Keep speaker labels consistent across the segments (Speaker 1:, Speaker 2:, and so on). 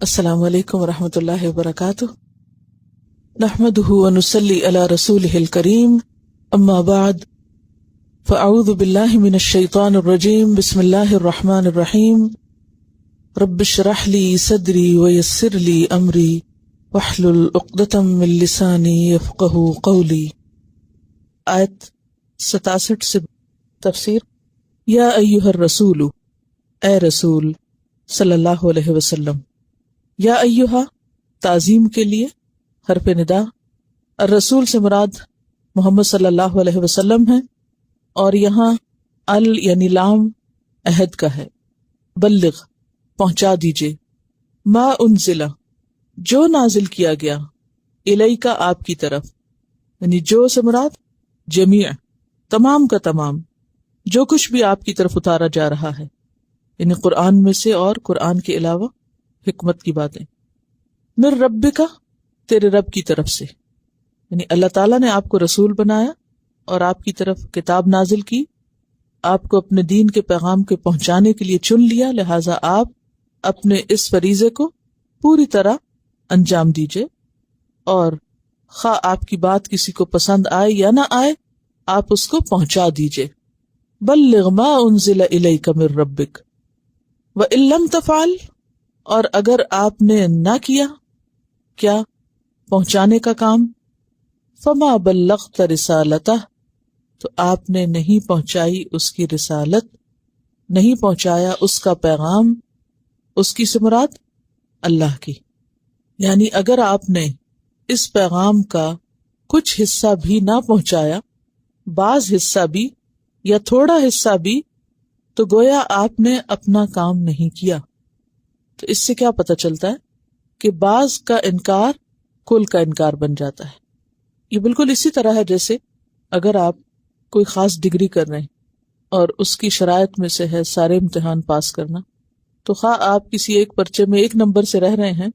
Speaker 1: السلام علیکم ورحمۃ اللہ وبرکاتہ، نحمده ونصلی علی رسولہ الکریم، اما بعد فاعوذ باللہ من الشیطان الرجیم، بسم اللہ الرحمن الرحیم، رب اشرح لی صدری ویسر لی امری واحلل عقدۃ من لسانی یفقہوا قولی۔ آیت 67 سے تفسیر۔ یا ایھا الرسول، اے رسول صلی اللہ علیہ وسلم۔ یا ایھا تعظیم کے لیے حرف ندا، الرسول سے مراد محمد صلی اللہ علیہ وسلم ہے، اور یہاں ال یعنی لام عہد کا ہے۔ بلغ پہنچا دیجئے، ما انزل جو نازل کیا گیا، الیکا آپ کی طرف، یعنی جو سے مراد جمیع تمام کا تمام، جو کچھ بھی آپ کی طرف اتارا جا رہا ہے، یعنی قرآن میں سے اور قرآن کے علاوہ حکمت کی باتیں۔ من ربک تیرے رب کی طرف سے، یعنی اللہ تعالیٰ نے آپ کو رسول بنایا اور آپ کی طرف کتاب نازل کی، آپ کو اپنے دین کے پیغام کے پہنچانے کے لیے چن لیا، لہٰذا آپ اپنے اس فریضے کو پوری طرح انجام دیجئے، اور خواہ آپ کی بات کسی کو پسند آئے یا نہ آئے، آپ اس کو پہنچا دیجئے۔ بلغ ما انزل الیک من ربک وان لم تفعل، اور اگر آپ نے نہ کیا کیا پہنچانے کا کام، فما بلغت رسالتہ تو آپ نے نہیں پہنچائی اس کی رسالت، نہیں پہنچایا اس کا پیغام، اس کی سے مراد اللہ کی۔ یعنی اگر آپ نے اس پیغام کا کچھ حصہ بھی نہ پہنچایا، بعض حصہ بھی یا تھوڑا حصہ بھی، تو گویا آپ نے اپنا کام نہیں کیا۔ تو اس سے کیا پتہ چلتا ہے کہ بعض کا انکار کل کا انکار بن جاتا ہے۔ یہ بالکل اسی طرح ہے جیسے اگر آپ کوئی خاص ڈگری کر رہے ہیں اور اس کی شرائط میں سے ہے سارے امتحان پاس کرنا، تو خواہ آپ کسی ایک پرچے میں 1 نمبر سے رہ رہے ہیں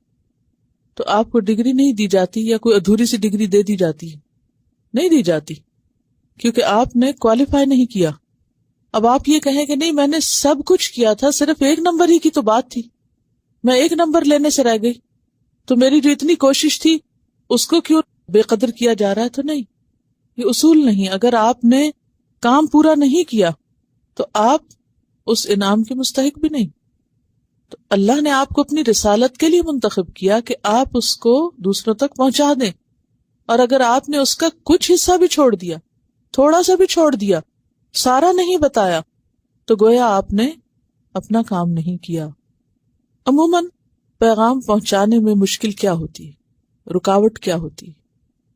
Speaker 1: تو آپ کو ڈگری نہیں دی جاتی، یا کوئی ادھوری سی ڈگری دے دی جاتی ہے، نہیں دی جاتی، کیونکہ آپ نے کوالیفائی نہیں کیا۔ اب آپ یہ کہیں کہ نہیں میں نے سب کچھ کیا تھا، صرف 1 نمبر ہی کی تو بات تھی، میں 1 نمبر لینے سے رہ گئی، تو میری جو اتنی کوشش تھی اس کو کیوں بے قدر کیا جا رہا ہے؟ تو نہیں، یہ اصول نہیں۔ اگر آپ نے کام پورا نہیں کیا تو آپ اس انعام کے مستحق بھی نہیں۔ تو اللہ نے آپ کو اپنی رسالت کے لیے منتخب کیا کہ آپ اس کو دوسروں تک پہنچا دیں، اور اگر آپ نے اس کا کچھ حصہ بھی چھوڑ دیا، تھوڑا سا بھی چھوڑ دیا، سارا نہیں بتایا، تو گویا آپ نے اپنا کام نہیں کیا۔ عموماً پیغام پہنچانے میں مشکل کیا ہوتی ہے، رکاوٹ کیا ہوتی ہے،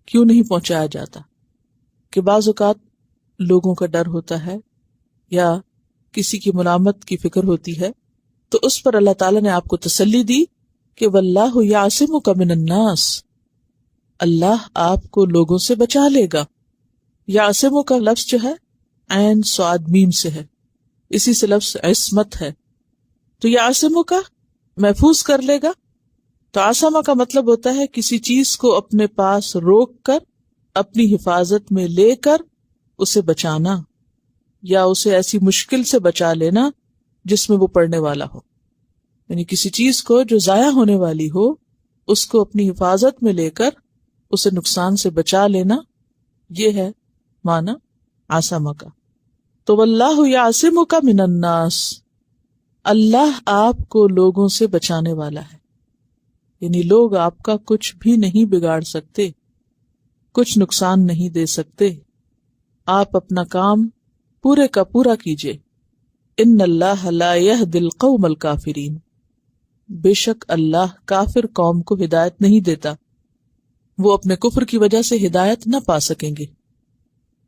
Speaker 1: کیوں نہیں پہنچایا جاتا؟ کہ بعض اوقات لوگوں کا ڈر ہوتا ہے یا کسی کی ملامت کی فکر ہوتی ہے، تو اس پر اللہ تعالیٰ نے آپ کو تسلی دی کہ واللہ یعصمک من الناس، اللہ آپ کو لوگوں سے بچا لے گا۔ یعصمک کا لفظ جو ہے عین صاد میم سے ہے، اسی سے لفظ عصمت ہے، تو یعصمک محفوظ کر لے گا۔ تو عصمہ کا مطلب ہوتا ہے کسی چیز کو اپنے پاس روک کر اپنی حفاظت میں لے کر اسے بچانا، یا اسے ایسی مشکل سے بچا لینا جس میں وہ پڑنے والا ہو، یعنی کسی چیز کو جو ضائع ہونے والی ہو اس کو اپنی حفاظت میں لے کر اسے نقصان سے بچا لینا، یہ ہے معنی عصمہ کا۔ تو واللہ یعصمک من الناس، اللہ آپ کو لوگوں سے بچانے والا ہے، یعنی لوگ آپ کا کچھ بھی نہیں بگاڑ سکتے، کچھ نقصان نہیں دے سکتے، آپ اپنا کام پورے کا پورا کیجئے۔ ان اللہ لا یہدی القوم الکافرین، بے شک اللہ کافر قوم کو ہدایت نہیں دیتا، وہ اپنے کفر کی وجہ سے ہدایت نہ پا سکیں گے۔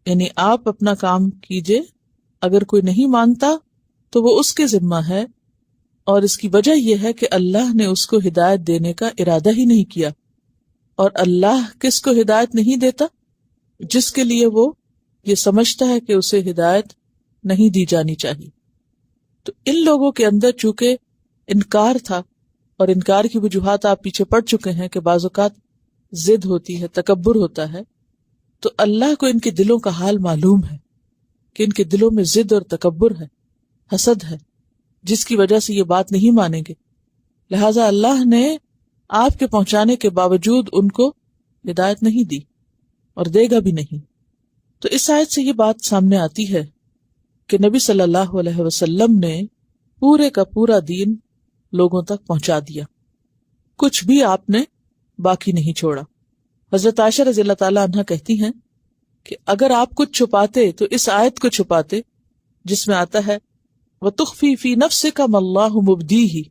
Speaker 1: یعنی آپ اپنا کام کیجئے، اگر کوئی نہیں مانتا تو وہ اس کے ذمہ ہے، اور اس کی وجہ یہ ہے کہ اللہ نے اس کو ہدایت دینے کا ارادہ ہی نہیں کیا۔ اور اللہ کس کو ہدایت نہیں دیتا؟ جس کے لیے وہ یہ سمجھتا ہے کہ اسے ہدایت نہیں دی جانی چاہیے۔ تو ان لوگوں کے اندر چونکہ انکار تھا، اور انکار کی وجوہات آپ پیچھے پڑ چکے ہیں کہ بعض اوقات ضد ہوتی ہے، تکبر ہوتا ہے، تو اللہ کو ان کے دلوں کا حال معلوم ہے کہ ان کے دلوں میں ضد اور تکبر ہے، حسد ہے، جس کی وجہ سے یہ بات نہیں مانیں گے۔ لہذا اللہ نے آپ کے پہنچانے کے باوجود ان کو ہدایت نہیں دی اور دے گا بھی نہیں۔ تو اس آیت سے یہ بات سامنے آتی ہے کہ نبی صلی اللہ علیہ وسلم نے پورے کا پورا دین لوگوں تک پہنچا دیا، کچھ بھی آپ نے باقی نہیں چھوڑا۔ حضرت عائشہ رضی اللہ تعالیٰ عنہ کہتی ہیں کہ اگر آپ کچھ چھپاتے تو اس آیت کو چھپاتے جس میں آتا ہے وَتُخْفِي فِي نَفْسِكَ مَا اللَّهُ مُبْدِيهِ،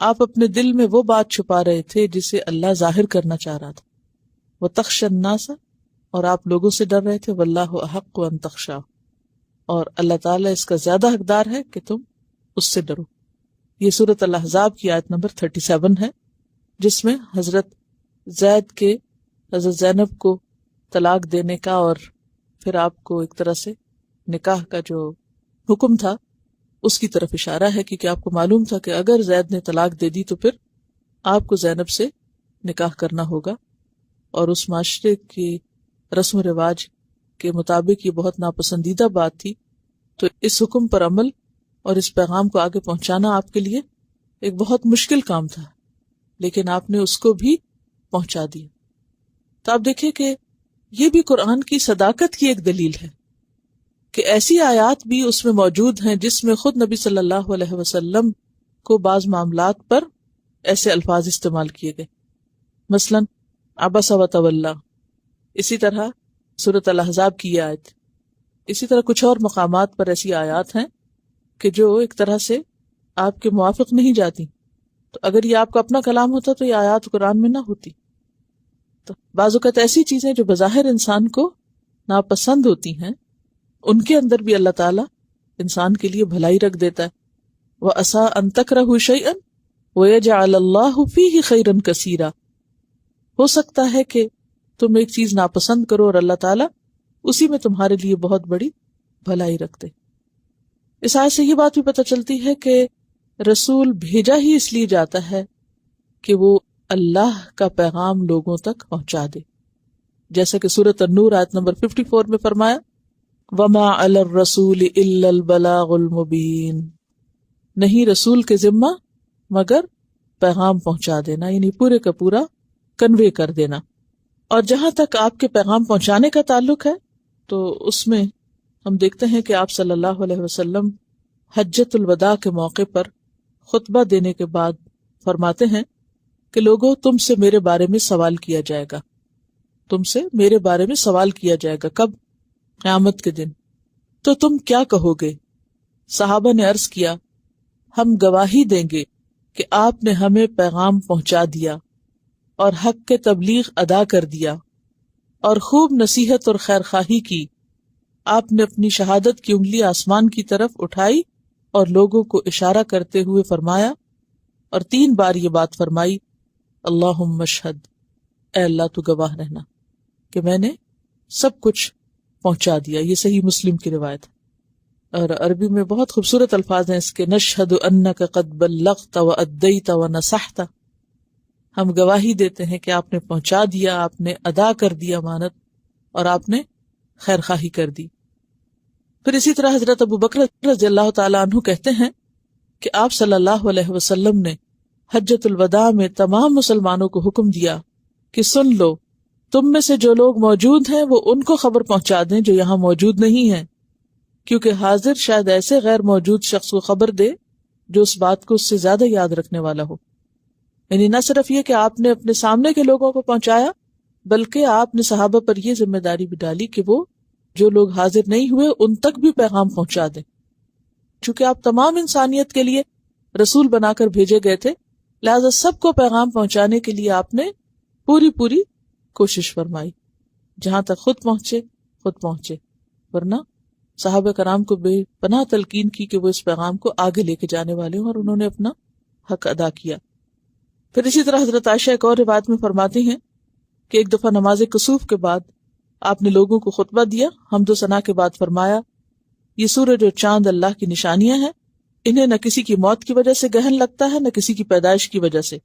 Speaker 1: آپ اپنے دل میں وہ بات چھپا رہے تھے جسے اللہ ظاہر کرنا چاہ رہا تھا۔ وَتَخْشَى النَّاسَ، اور آپ لوگوں سے ڈر رہے تھے، وَاللَّهُ أَحَقُّ أَن تَخْشَاهُ، اور اللہ تعالیٰ اس کا زیادہ حقدار ہے کہ تم اس سے ڈرو۔ یہ سورۃ الاحزاب کی آیت نمبر 37 ہے، جس میں حضرت زید کے حضرت زینب کو طلاق دینے کا اور پھر آپ کو ایک طرح سے نکاح کا جو حکم تھا اس کی طرف اشارہ ہے، کیونکہ آپ کو معلوم تھا کہ اگر زید نے طلاق دے دی تو پھر آپ کو زینب سے نکاح کرنا ہوگا، اور اس معاشرے کی رسم و رواج کے مطابق یہ بہت ناپسندیدہ بات تھی۔ تو اس حکم پر عمل اور اس پیغام کو آگے پہنچانا آپ کے لیے ایک بہت مشکل کام تھا، لیکن آپ نے اس کو بھی پہنچا دیا۔ تو آپ دیکھیں کہ یہ بھی قرآن کی صداقت کی ایک دلیل ہے کہ ایسی آیات بھی اس میں موجود ہیں جس میں خود نبی صلی اللہ علیہ وسلم کو بعض معاملات پر ایسے الفاظ استعمال کیے گئے، مثلا عبس و تولی، اسی طرح سورۃ الاحزاب کی یہ آیت، اسی طرح کچھ اور مقامات پر ایسی آیات ہیں کہ جو ایک طرح سے آپ کے موافق نہیں جاتی۔ تو اگر یہ آپ کا اپنا کلام ہوتا تو یہ آیات قرآن میں نہ ہوتی۔ تو بعض اوقات ایسی چیزیں جو بظاہر انسان کو ناپسند ہوتی ہیں، ان کے اندر بھی اللہ تعالیٰ انسان کے لیے بھلائی رکھ دیتا ہے۔ وَعَسَىٰ أَن تَكْرَهُوا شَيْئًا وَيَجْعَلَ اللَّهُ فِيهِ خَيْرًا كَثِيرًا، ہو سکتا ہے کہ تم ایک چیز ناپسند کرو اور اللہ تعالیٰ اسی میں تمہارے لیے بہت بڑی بھلائی رکھ دے۔ اس آیت سے یہ بات بھی پتہ چلتی ہے کہ رسول بھیجا ہی اس لیے جاتا ہے کہ وہ اللہ کا پیغام لوگوں تک پہنچا دے، جیسا کہ سورۃ النور آیت نمبر 54 میں فرمایا وَمَا عَلَى الرَّسُولِ إِلَّا الْبَلَاغُ الْمُبِينُ، نہیں رسول کے ذمہ مگر پیغام پہنچا دینا، یعنی پورے کا پورا کنوے کر دینا۔ اور جہاں تک آپ کے پیغام پہنچانے کا تعلق ہے تو اس میں ہم دیکھتے ہیں کہ آپ صلی اللہ علیہ وسلم حجۃ الوداع کے موقع پر خطبہ دینے کے بعد فرماتے ہیں کہ لوگوں تم سے میرے بارے میں سوال کیا جائے گا، تم سے میرے بارے میں سوال کیا جائے گا، کب؟ قیامت کے دن۔ تو تم کیا کہو گے؟ صحابہ نے عرض کیا ہم گواہی دیں گے کہ آپ نے ہمیں پیغام پہنچا دیا اور حق کے تبلیغ ادا کر دیا اور خوب نصیحت اور خیرخواہی کی، آپ نے اپنی شہادت کی انگلی آسمان کی طرف اٹھائی اور لوگوں کو اشارہ کرتے ہوئے فرمایا، اور 3 بار یہ بات فرمائی اللہم اشہد، اے اللہ تو گواہ رہنا کہ میں نے سب کچھ پہنچا دیا۔ یہ صحیح مسلم کی روایت ہے، اور عربی میں بہت خوبصورت الفاظ ہیں اس کے، نشہد انک قد بلغت وادیت ونصحت، ہم گواہی دیتے ہیں کہ آپ نے پہنچا دیا، آپ نے ادا کر دیا امانت، اور آپ نے خیرخواہی کر دی۔ پھر اسی طرح حضرت ابو بکر رضی اللہ تعالیٰ عنہ کہتے ہیں کہ آپ صلی اللہ علیہ وسلم نے حجۃ الوداع میں تمام مسلمانوں کو حکم دیا کہ سن لو، تم میں سے جو لوگ موجود ہیں وہ ان کو خبر پہنچا دیں جو یہاں موجود نہیں ہیں، کیونکہ حاضر شاید ایسے غیر موجود شخص کو خبر دے جو اس بات کو اس سے زیادہ یاد رکھنے والا ہو۔ یعنی نہ صرف یہ کہ آپ نے اپنے سامنے کے لوگوں کو پہنچایا، بلکہ آپ نے صحابہ پر یہ ذمہ داری بھی ڈالی کہ وہ جو لوگ حاضر نہیں ہوئے ان تک بھی پیغام پہنچا دیں، چونکہ آپ تمام انسانیت کے لیے رسول بنا کر بھیجے گئے تھے، لہذا سب کو پیغام پہنچانے کے لیے آپ نے پوری کوشش فرمائی، جہاں تک خود پہنچے، ورنہ صحابہ کرام کو بے پناہ تلقین کی کہ وہ اس پیغام کو آگے لے کے جانے والے ہوں، اور انہوں نے اپنا حق ادا کیا۔ پھر اسی طرح حضرت عائشہ ایک اور روایت میں فرماتی ہیں کہ ایک دفعہ نماز کسوف کے بعد آپ نے لوگوں کو خطبہ دیا، حمد و ثنا کے بعد فرمایا یہ سورج اور چاند اللہ کی نشانیاں ہیں، انہیں نہ کسی کی موت کی وجہ سے گرہن لگتا ہے نہ کسی کی پیدائش کی وجہ سے۔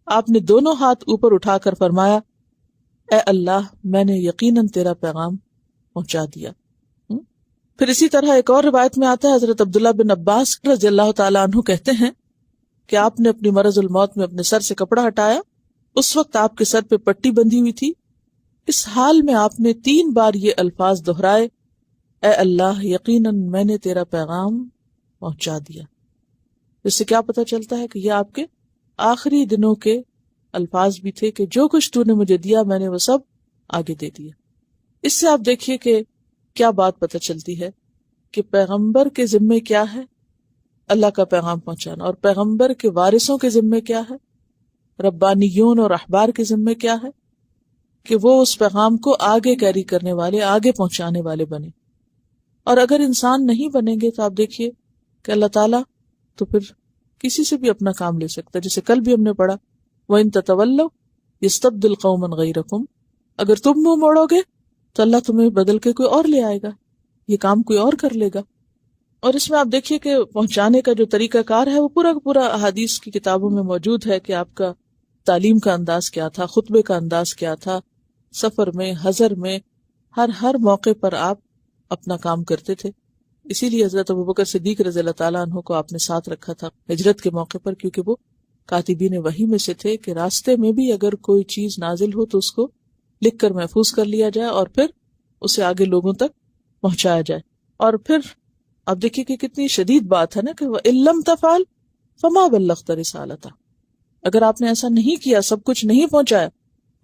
Speaker 1: آپ نے دونوں ہاتھ اوپر اٹھا کر فرمایا اے اللہ میں نے یقیناً تیرا پیغام پہنچا دیا۔ پھر اسی طرح ایک اور روایت میں آتا ہے حضرت عبداللہ بن عباس رضی اللہ تعالیٰ عنہ کہتے ہیں کہ آپ نے اپنی مرض الموت میں اپنے سر سے کپڑا ہٹایا، اس وقت آپ کے سر پہ پٹی بندھی ہوئی تھی، اس حال میں آپ نے 3 بار یہ الفاظ دہرائے، اے اللہ یقیناً میں نے تیرا پیغام پہنچا دیا۔ اس سے کیا پتہ چلتا ہے کہ یہ آپ کے آخری دنوں کے الفاظ بھی تھے کہ جو کچھ تو نے مجھے دیا میں نے وہ سب آگے دے دیا۔ اس سے آپ دیکھیے کہ کیا بات پتہ چلتی ہے کہ پیغمبر کے ذمے کیا ہے، اللہ کا پیغام پہنچانا، اور پیغمبر کے وارثوں کے ذمے کیا ہے، ربانیون اور احبار کے ذمے کیا ہے کہ وہ اس پیغام کو آگے کیری کرنے والے، آگے پہنچانے والے بنے۔ اور اگر انسان نہیں بنیں گے تو آپ دیکھیے کہ اللہ تعالیٰ تو پھر کسی سے بھی اپنا کام لے سکتا ہے، جیسے کل بھی ہم نے پڑھا وَإِن تَتَوَلَّوْا يَسْتَبْدِلْ قَوْمًا غَيْرَكُمْ، اگر تم منہ موڑو گے تو اللہ تمہیں بدل کے کوئی اور لے آئے گا، یہ کام کوئی اور کر لے گا۔ اور اس میں آپ دیکھیے کہ پہنچانے کا جو طریقہ کار ہے وہ پورا کا پورا احادیث کی کتابوں میں موجود ہے کہ آپ کا تعلیم کا انداز کیا تھا، خطبے کا انداز کیا تھا، سفر میں، حضر میں، ہر موقع پر آپ اپنا کام کرتے تھے۔ اسی لیے حضرت ابوبکر صدیق رضی اللہ تعالیٰ عنہ کو آپ نے ساتھ رکھا تھا ہجرت کے موقع پر، کیونکہ وہ کاتبین وحی میں سے تھے کہ راستے میں بھی اگر کوئی چیز نازل ہو تو اس کو لکھ کر محفوظ کر لیا جائے اور پھر اسے آگے لوگوں تک پہنچایا جائے۔ اور پھر آپ دیکھیے کہ کتنی شدید بات ہے نا کہ وَإِن لَّمْ تَفْعَلْ فَمَا بَلَّغْتَ رِسَالَتَهُ، اگر آپ نے ایسا نہیں کیا، سب کچھ نہیں پہنچایا،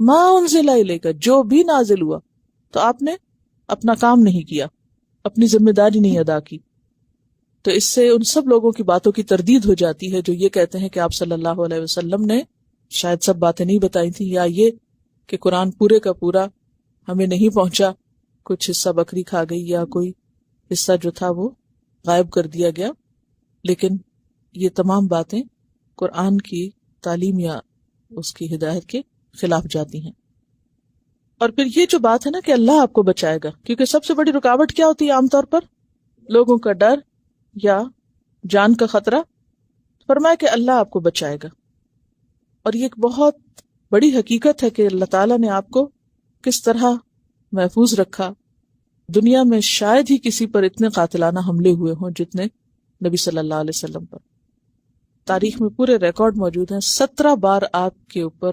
Speaker 1: مَا أُنزِلَ إِلَيْكَ، جو بھی نازل ہوا، تو آپ نے اپنا کام نہیں کیا، اپنی ذمہ داری نہیں ادا کی۔ تو اس سے ان سب لوگوں کی باتوں کی تردید ہو جاتی ہے جو یہ کہتے ہیں کہ آپ صلی اللہ علیہ وسلم نے شاید سب باتیں نہیں بتائی تھیں، یا یہ کہ قرآن پورے کا پورا ہمیں نہیں پہنچا، کچھ حصہ بکری کھا گئی یا کوئی حصہ جو تھا وہ غائب کر دیا گیا۔ لیکن یہ تمام باتیں قرآن کی تعلیم یا اس کی ہدایت کے خلاف جاتی ہیں۔ اور پھر یہ جو بات ہے نا کہ اللہ آپ کو بچائے گا، کیونکہ سب سے بڑی رکاوٹ کیا ہوتی ہے عام طور پر؟ لوگوں کا ڈر یا جان کا خطرہ۔ فرمایا کہ اللہ آپ کو بچائے گا، اور یہ ایک بہت بڑی حقیقت ہے کہ اللہ تعالیٰ نے آپ کو کس طرح محفوظ رکھا۔ دنیا میں شاید ہی کسی پر اتنے قاتلانہ حملے ہوئے ہوں جتنے نبی صلی اللہ علیہ وسلم پر۔ تاریخ میں پورے ریکارڈ موجود ہیں، 17 بار آپ کے اوپر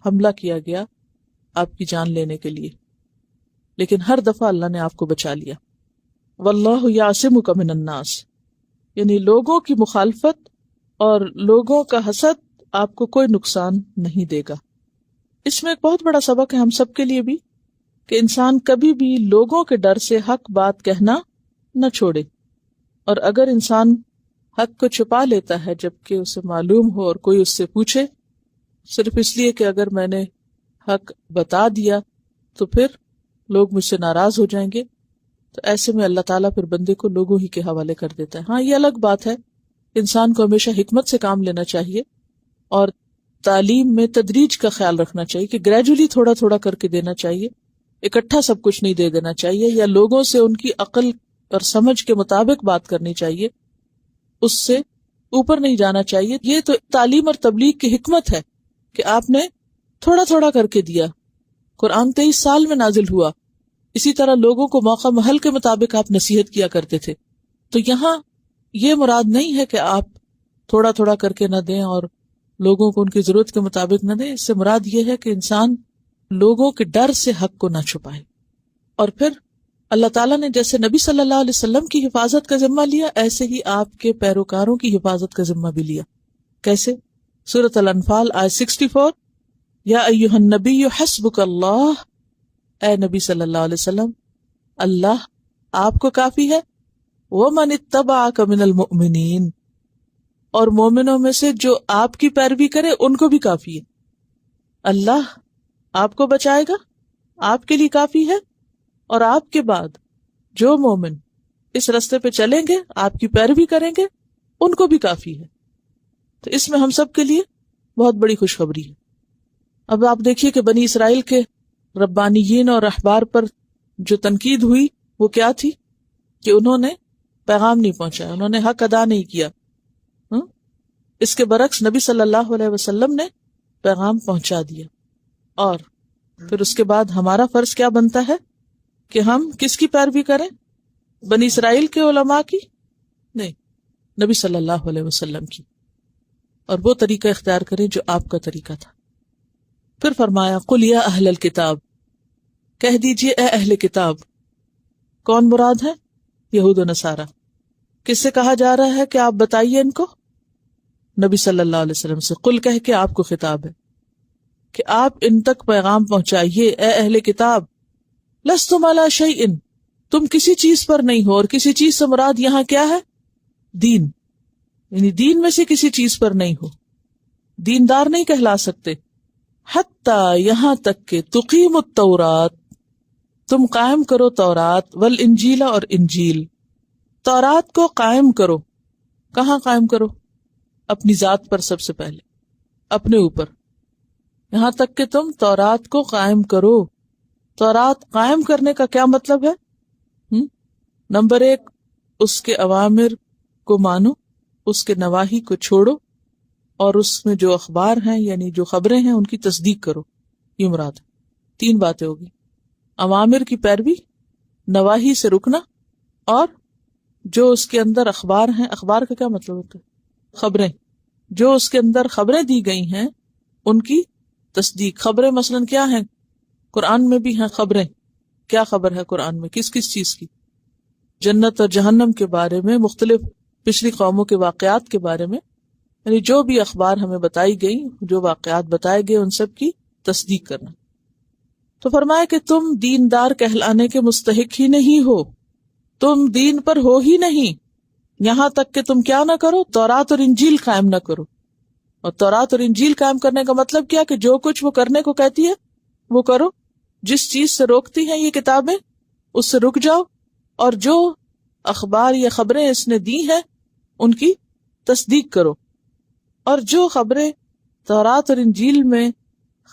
Speaker 1: حملہ کیا گیا آپ کی جان لینے کے لیے، لیکن ہر دفعہ اللہ نے آپ کو بچا لیا۔ واللہ یعصمک من الناس، یعنی لوگوں کی مخالفت اور لوگوں کا حسد آپ کو کوئی نقصان نہیں دے گا۔ اس میں ایک بہت بڑا سبق ہے ہم سب کے لیے بھی کہ انسان کبھی بھی لوگوں کے ڈر سے حق بات کہنا نہ چھوڑے، اور اگر انسان حق کو چھپا لیتا ہے جبکہ اسے معلوم ہو اور کوئی اس سے پوچھے صرف اس لیے کہ اگر میں نے حق بتا دیا تو پھر لوگ مجھ سے ناراض ہو جائیں گے، تو ایسے میں اللہ تعالیٰ پھر بندے کو لوگوں ہی کے حوالے کر دیتا ہے۔ ہاں یہ الگ بات ہے، انسان کو ہمیشہ حکمت سے کام لینا چاہیے اور تعلیم میں تدریج کا خیال رکھنا چاہیے کہ گریجولی تھوڑا تھوڑا کر کے دینا چاہیے، اکٹھا سب کچھ نہیں دے دینا چاہیے، یا لوگوں سے ان کی عقل اور سمجھ کے مطابق بات کرنی چاہیے، اس سے اوپر نہیں جانا چاہیے۔ یہ تو تعلیم اور تبلیغ کی حکمت ہے کہ آپ نے تھوڑا تھوڑا کر کے دیا۔ قرآن 23 سال میں نازل ہوا، اسی طرح لوگوں کو موقع محل کے مطابق آپ نصیحت کیا کرتے تھے۔ تو یہاں یہ مراد نہیں ہے کہ آپ تھوڑا تھوڑا کر کے نہ دیں اور لوگوں کو ان کی ضرورت کے مطابق نہ دیں، اس سے مراد یہ ہے کہ انسان لوگوں کے ڈر سے حق کو نہ چھپائے۔ اور پھر اللہ تعالیٰ نے جیسے نبی صلی اللہ علیہ وسلم کی حفاظت کا ذمہ لیا، ایسے ہی آپ کے پیروکاروں کی حفاظت کا ذمہ بھی لیا۔ کیسے؟ سورۃ الانفال آیت 64، یا ایھا النبی حسبک اللہ، اے نبی صلی اللہ علیہ وسلم اللہ آپ کو کافی ہے، ومن اتبعک من المؤمنین، اور مومنوں میں سے جو آپ کی پیروی کرے ان کو بھی کافی ہے۔ اللہ آپ کو بچائے گا، آپ کے لیے کافی ہے، اور آپ کے بعد جو مومن اس راستے پہ چلیں گے، آپ کی پیروی کریں گے، ان کو بھی کافی ہے۔ تو اس میں ہم سب کے لیے بہت بڑی خوشخبری ہے۔ اب آپ دیکھیے کہ بنی اسرائیل کے ربانیین اور احبار پر جو تنقید ہوئی وہ کیا تھی کہ انہوں نے پیغام نہیں پہنچایا، انہوں نے حق ادا نہیں کیا۔ اس کے برعکس نبی صلی اللہ علیہ وسلم نے پیغام پہنچا دیا۔ اور پھر اس کے بعد ہمارا فرض کیا بنتا ہے کہ ہم کس کی پیروی کریں؟ بنی اسرائیل کے علماء کی نہیں، نبی صلی اللہ علیہ وسلم کی۔ اور وہ طریقہ اختیار کریں جو آپ کا طریقہ تھا. پھر فرمایا قل یا اہل الکتاب، کہہ دیجئے اے اہل کتاب. کون مراد ہے؟ یہود و نصارہ. کس سے کہا جا رہا ہے کہ آپ بتائیے ان کو؟ نبی صلی اللہ علیہ وسلم سے. قل کہہ کے آپ کو خطاب ہے کہ آپ ان تک پیغام پہنچائیے. اے اہل کتاب لستم علی شیء، تم کسی چیز پر نہیں ہو. اور کسی چیز سے مراد یہاں کیا ہے؟ دین، یعنی دین میں سے کسی چیز پر نہیں ہو، دیندار نہیں کہلا سکتے. حتی یہاں تک کہ تقیم التورات، تم قائم کرو تورات، والانجیل اور انجیل. تورات کو قائم کرو. کہاں قائم کرو؟ اپنی ذات پر، سب سے پہلے اپنے اوپر. یہاں تک کہ تم تورات کو قائم کرو. تورات قائم کرنے کا کیا مطلب ہے؟ نمبر 1، اس کے اوامر کو مانو، اس کے نواہی کو چھوڑو، اور اس میں جو اخبار ہیں یعنی جو خبریں ہیں ان کی تصدیق کرو. یہ مراد ہے. 3 باتیں ہوگی: اوامر کی پیروی، نواہی سے رکنا، اور جو اس کے اندر اخبار ہیں. اخبار کا کیا مطلب ہوتا ہے؟ خبریں. جو اس کے اندر خبریں دی گئی ہیں ان کی تصدیق. خبریں مثلا کیا ہیں؟ قرآن میں بھی ہیں خبریں. کیا خبر ہے قرآن میں؟ کس کس چیز کی؟ جنت اور جہنم کے بارے میں، مختلف پچھلی قوموں کے واقعات کے بارے میں، یعنی جو بھی اخبار ہمیں بتائی گئی، جو واقعات بتائے گئے، ان سب کی تصدیق کرنا. تو فرمایا کہ تم دیندار کہلانے کے مستحق ہی نہیں ہو، تم دین پر ہو ہی نہیں یہاں تک کہ تم کیا نہ کرو؟ تورات اور انجیل قائم نہ کرو. اور تورات اور انجیل قائم کرنے کا مطلب کیا؟ کہ جو کچھ وہ کرنے کو کہتی ہے وہ کرو. جس چیز سے روکتی ہیں یہ کتابیں اس سے رک جاؤ، اور جو اخبار یا خبریں اس نے دی ہیں ان کی تصدیق کرو. اور جو خبریں تورات اور انجیل میں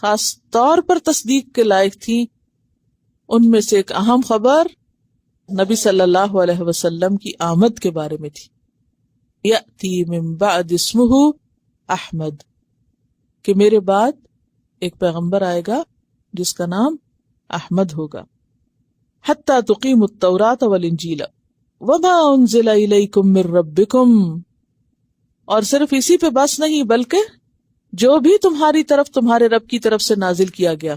Speaker 1: خاص طور پر تصدیق کے لائق تھیں، ان میں سے ایک اہم خبر نبی صلی اللہ علیہ وسلم کی آمد کے بارے میں تھی. یأتی من بعد اسمہ احمد، کہ میرے بعد ایک پیغمبر آئے گا جس کا نام احمد ہوگا. حتی تقیم التوراۃ والانجیل وما انزل الیکم من ربکم، اور صرف اسی پہ بس نہیں بلکہ جو بھی تمہاری طرف تمہارے رب کی طرف سے نازل کیا گیا.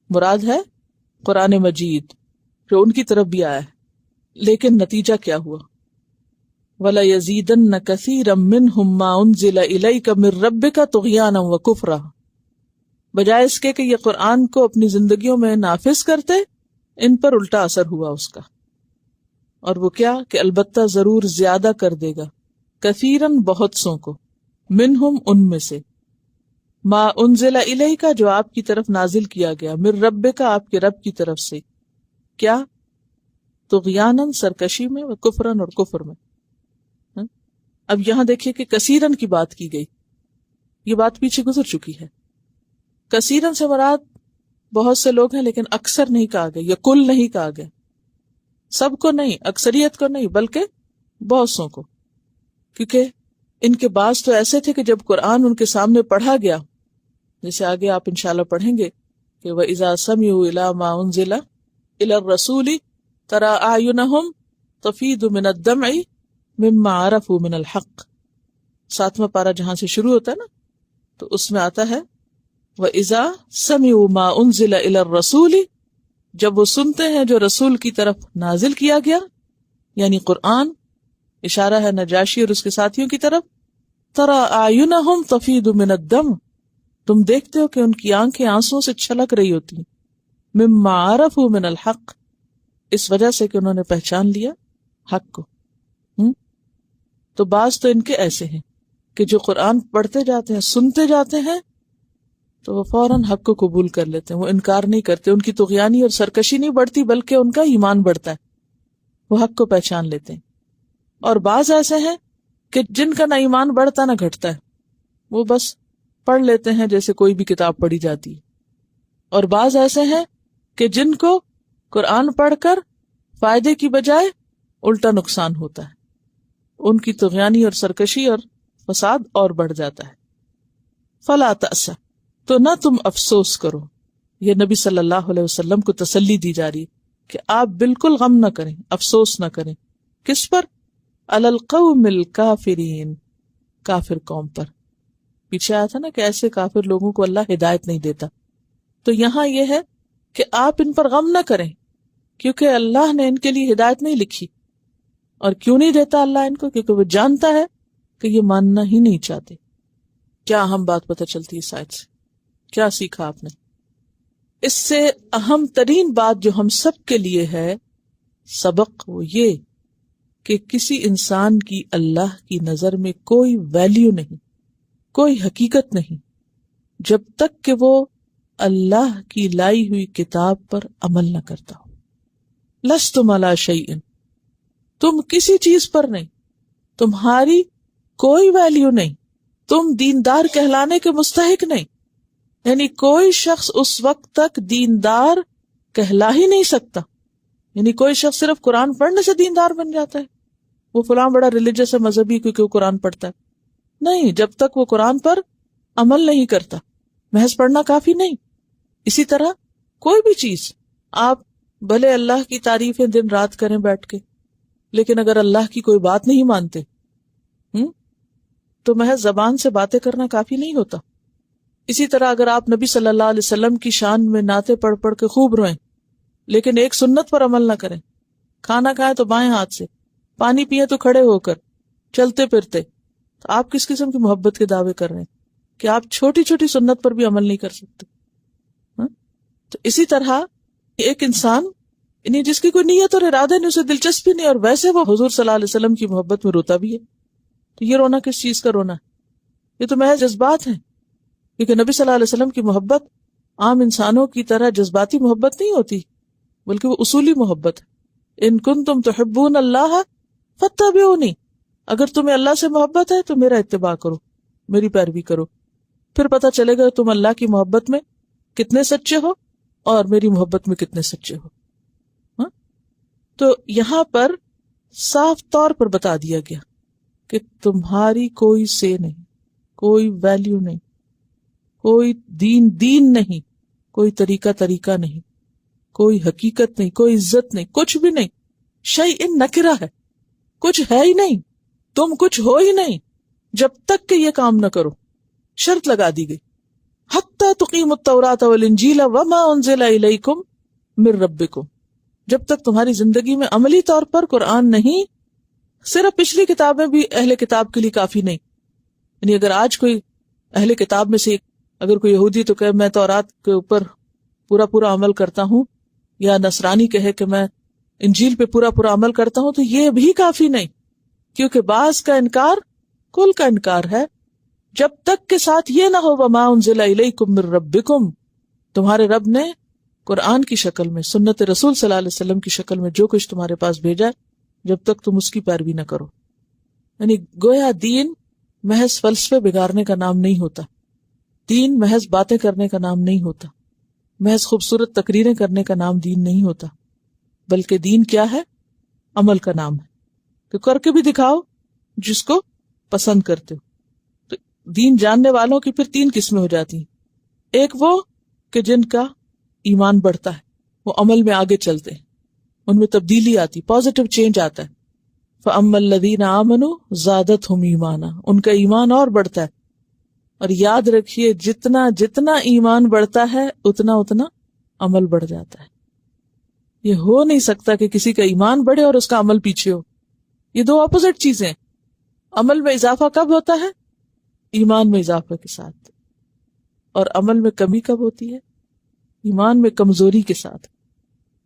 Speaker 1: مراد ہے قرآن مجید جو ان کی طرف بھی آیا ہے. لیکن نتیجہ کیا ہوا؟ وَلَيَزِيدَنَّ كَثِيرًا مِّنْهُمْ مَا أُنزِلَ إِلَيْكَ مِن رَّبِّكَ طُغْيَانًا وَكُفْرًا، بجائے اس کے کہ یہ قرآن کو اپنی زندگیوں میں نافذ کرتے، ان پر الٹا اثر ہوا اس کا. اور وہ کیا؟ کہ البتہ ضرور زیادہ کر دے گا، کثیرن بہت سوں کو، منہم ان میں سے، ما انزل الیک جو آپ کی طرف نازل کیا گیا، من ربک آپ کے رب کی طرف سے. کیا؟ طغیانن سرکشی میں، و کفرن اور کفر میں. اب یہاں دیکھیے کہ کثیرن کی بات کی گئی، یہ بات پیچھے گزر چکی ہے. کثیرن سے مراد بہت سے لوگ ہیں، لیکن اکثر نہیں کہا گیا یا کل نہیں کہا گیا. سب کو نہیں، اکثریت کو نہیں، بلکہ بہت سوں کو. کیونکہ ان کے بعض تو ایسے تھے کہ جب قرآن ان کے سامنے پڑھا گیا، جیسے آگے آپ انشاءاللہ پڑھیں گے کہ وَإِذَا سَمِعُوا إِلَىٰ مَا أُنزِلَ إِلَى الرَّسُولِ تَرَىٰ أَعْيُنَهُمْ تَفِيضُ مِنَ الدَّمْعِ مِمَّا عَرَفُوا مِنَ الْحَقِّ. 7واں پارہ جہاں سے شروع ہوتا ہے نا، تو اس میں آتا ہے وَإِذَا سَمِعُوا مَا أُنزِلَ إِلَى الرَّسُولِ، جب وہ سنتے ہیں جو رسول کی طرف نازل کیا گیا، یعنی قرآن، اشارہ ہے نجاشی اور اس کے ساتھیوں کی طرف. تَرَىٰ أَعْيُنَهُمْ تَفِيضُ مِنَ الدَّمْعِ، تم دیکھتے ہو کہ ان کی آنکھیں آنسوں سے چھلک رہی ہوتی ہیں. مِمَّا عَرَفُوا مِنَ الْحَقِّ، اس وجہ سے کہ انہوں نے پہچان لیا حق کو. تو بعض تو ان کے ایسے ہیں کہ جو قرآن پڑھتے جاتے ہیں، سنتے جاتے ہیں، تو وہ فوراً حق کو قبول کر لیتے ہیں، وہ انکار نہیں کرتے. ان کی طغیانی اور سرکشی نہیں بڑھتی بلکہ ان کا ایمان بڑھتا ہے، وہ حق کو پہچان لیتے ہیں. اور بعض ایسے ہیں کہ جن کا نہ ایمان بڑھتا نہ گھٹتا ہے، وہ بس پڑھ لیتے ہیں جیسے کوئی بھی کتاب پڑھی جاتی ہے. اور بعض ایسے ہیں کہ جن کو قرآن پڑھ کر فائدے کی بجائے الٹا نقصان ہوتا ہے، ان کی طغیانی اور سرکشی اور فساد اور بڑھ جاتا ہے. فلا تأس، تو نہ تم افسوس کرو. یہ نبی صلی اللہ علیہ وسلم کو تسلی دی جا رہی کہ آپ بالکل غم نہ کریں، افسوس نہ کریں. کس پر؟ علی القوم الکافرین، کافر قوم پر. پیچھے آیا تھا نا کہ ایسے کافر لوگوں کو اللہ ہدایت نہیں دیتا. تو یہاں یہ ہے کہ آپ ان پر غم نہ کریں کیونکہ اللہ نے ان کے لیے ہدایت نہیں لکھی. اور کیوں نہیں دیتا اللہ ان کو؟ کیونکہ وہ جانتا ہے کہ یہ ماننا ہی نہیں چاہتے. کیا اہم بات پتہ چلتی ہے اس آیت سے؟ کیا سیکھا آپ نے؟ اس سے اہم ترین بات جو ہم سب کے لیے ہے سبق، وہ یہ کہ کسی انسان کی اللہ کی نظر میں کوئی ویلیو نہیں، کوئی حقیقت نہیں جب تک کہ وہ اللہ کی لائی ہوئی کتاب پر عمل نہ کرتا ہو. لستم علی شیء، تم کسی چیز پر نہیں، تمہاری کوئی ویلیو نہیں، تم دیندار کہلانے کے مستحق نہیں. یعنی کوئی شخص اس وقت تک دیندار کہلا ہی نہیں سکتا. یعنی کوئی شخص صرف قرآن پڑھنے سے دیندار بن جاتا ہے، وہ فلاں بڑا ریلیجس ہے، مذہبی کیونکہ وہ قرآن پڑھتا ہے. نہیں، جب تک وہ قرآن پر عمل نہیں کرتا. محض پڑھنا کافی نہیں. اسی طرح کوئی بھی چیز، آپ بھلے اللہ کی تعریفیں دن رات کریں بیٹھ کے، لیکن اگر اللہ کی کوئی بات نہیں مانتے تو محض زبان سے باتیں کرنا کافی نہیں ہوتا. اسی طرح اگر آپ نبی صلی اللہ علیہ وسلم کی شان میں نعتیں پڑھ پڑھ کے خوب روئیں لیکن ایک سنت پر عمل نہ کریں، کھانا کھائیں تو بائیں ہاتھ سے، پانی پیئیں تو کھڑے ہو کر، چلتے پھرتے، تو آپ کس قسم کی محبت کے دعوے کر رہے ہیں کہ آپ چھوٹی چھوٹی سنت پر بھی عمل نہیں کر سکتے. تو اسی طرح ایک انسان یعنی جس کی کوئی نیت اور ارادہ نہیں، اسے دلچسپی نہیں، اور ویسے وہ حضور صلی اللہ علیہ وسلم کی محبت میں روتا بھی ہے، تو یہ رونا کس چیز کا رونا ہے؟ یہ تو محض جذبات ہیں. کیونکہ نبی صلی اللہ علیہ وسلم کی محبت عام انسانوں کی طرح جذباتی محبت نہیں ہوتی، بلکہ وہ اصولی محبت ہے. ان کنتم تحبون اللہ فاتبعونی، اگر تمہیں اللہ سے محبت ہے تو میرا اتباع کرو، میری پیروی کرو، پھر پتہ چلے گا تم اللہ کی محبت میں کتنے سچے ہو اور میری محبت میں کتنے سچے ہو. تو یہاں پر صاف طور پر بتا دیا گیا کہ تمہاری کوئی سے نہیں، کوئی ویلیو نہیں، کوئی دین نہیں، کوئی طریقہ نہیں، کوئی حقیقت نہیں، کوئی عزت نہیں، کچھ بھی نہیں. شیء نکرہ ہے، کچھ ہے ہی نہیں، تم کچھ ہو ہی نہیں جب تک کہ یہ کام نہ کرو. شرط لگا دی گئی، حتی تقیموا التوراۃ والانجیل وما انزل الیکم من ربکم، جب تک تمہاری زندگی میں عملی طور پر قرآن نہیں. صرف پچھلی کتابیں بھی اہل کتاب کے لیے کافی نہیں. یعنی اگر آج کوئی اہل کتاب میں سے اگر کوئی یہودی تو کہے میں تورات کے اوپر پورا عمل کرتا ہوں، یا نصرانی کہے کہ میں انجیل پہ پورا عمل کرتا ہوں، تو یہ بھی کافی نہیں، کیونکہ بعض کا انکار کل کا انکار ہے. جب تک کے ساتھ یہ نہ ہو وما انزل الیکم من ربکم، تمہارے رب نے قرآن کی شکل میں، سنت رسول صلی اللہ علیہ وسلم کی شکل میں جو کچھ تمہارے پاس بھیجا ہے، جب تک تم اس کی پیروی نہ کرو. یعنی گویا دین محض فلسفے بگاڑنے کا نام نہیں ہوتا، دین محض باتیں کرنے کا نام نہیں ہوتا، محض خوبصورت تقریریں کرنے کا نام دین نہیں ہوتا، بلکہ دین کیا ہے؟ عمل کا نام ہے کہ کر کے بھی دکھاؤ جس کو پسند کرتے ہو. تو دین جاننے والوں کی پھر 3 قسمیں ہو جاتی ہیں. ایک وہ کہ جن کا ایمان بڑھتا ہے، وہ عمل میں آگے چلتے ہیں، ان میں تبدیلی آتی، پازیٹیو چینج آتا ہے. فَأَمَّا الَّذِينَ آمَنُوا زَادَتْهُمْ ایمانا، ان کا ایمان اور بڑھتا ہے. اور یاد رکھیے جتنا جتنا ایمان بڑھتا ہے اتنا عمل بڑھ جاتا ہے. یہ ہو نہیں سکتا کہ کسی کا ایمان بڑھے اور اس کا عمل پیچھے ہو. یہ 2 اپوزٹ چیزیں ہیں. عمل میں اضافہ کب ہوتا ہے؟ ایمان میں اضافہ کے ساتھ. اور عمل میں کمی کب ہوتی ہے؟ ایمان میں کمزوری کے ساتھ.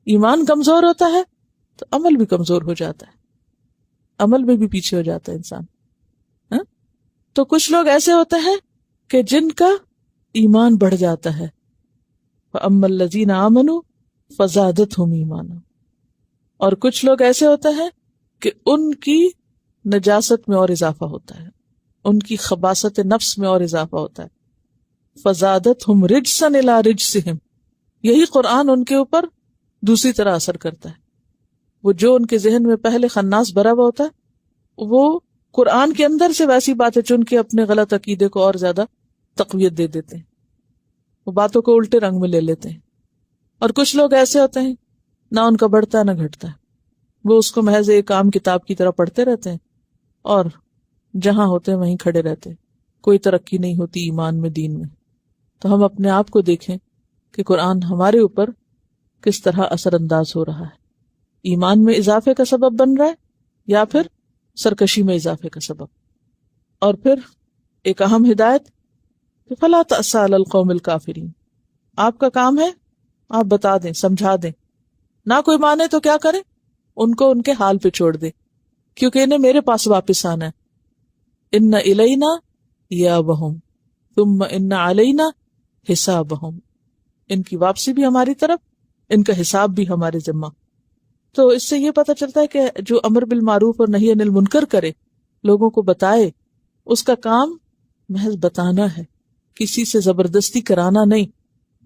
Speaker 1: ایمان کمزور ہوتا ہے تو عمل بھی کمزور ہو جاتا ہے، عمل میں بھی پیچھے ہو جاتا ہے انسان. تو کچھ لوگ ایسے ہوتے ہیں کہ جن کا ایمان بڑھ جاتا ہے، فَأَمَّا الَّذِينَ آمَنُوا فَزَادَتْهُمْ ایمانا. اور کچھ لوگ ایسے ہوتے ہیں کہ ان کی نجاست میں اور اضافہ ہوتا ہے، ان کی خباثت نفس میں اور اضافہ ہوتا ہے. فَزَادَتْهُمْ رِجْسًا إِلَىٰ رِجْسِهِمْ، یہی قرآن ان کے اوپر دوسری طرح اثر کرتا ہے. وہ جو ان کے ذہن میں پہلے خناس بھرا ہوا ہوتا ہے، وہ قرآن کے اندر سے ویسی باتیں چن کے اپنے غلط عقیدے کو اور زیادہ تقویت دے دیتے ہیں، وہ باتوں کو الٹے رنگ میں لے لیتے ہیں. اور کچھ لوگ ایسے ہوتے ہیں نہ ان کا بڑھتا ہے نہ گھٹتا ہے، وہ اس کو محض ایک عام کتاب کی طرح پڑھتے رہتے ہیں اور جہاں ہوتے ہیں وہیں کھڑے رہتے ہیں. کوئی ترقی نہیں ہوتی ایمان میں، دین میں. تو ہم اپنے آپ کو دیکھیں کہ قرآن ہمارے اوپر کس طرح اثر انداز ہو رہا ہے. ایمان میں اضافے کا سبب بن رہا ہے یا پھر سرکشی میں اضافے کا سبب. اور پھر ایک اہم ہدایت کہ فلا تأسوا علی القوم الکافرین. آپ کا کام ہے آپ بتا دیں، سمجھا دیں. نہ کوئی مانے تو کیا کرے، ان کو ان کے حال پہ چھوڑ دے، کیونکہ انہیں میرے پاس واپس آنا ہے. ان الینا ایابہم ثم ان علینا حسابہم. ان کی واپسی بھی ہماری طرف، ان کا حساب بھی ہمارے ذمہ. تو اس سے یہ پتہ چلتا ہے کہ جو امر بالمعروف اور نہی عن المنکر کرے، لوگوں کو بتائے، اس کا کام محض بتانا ہے، کسی سے زبردستی کرانا نہیں.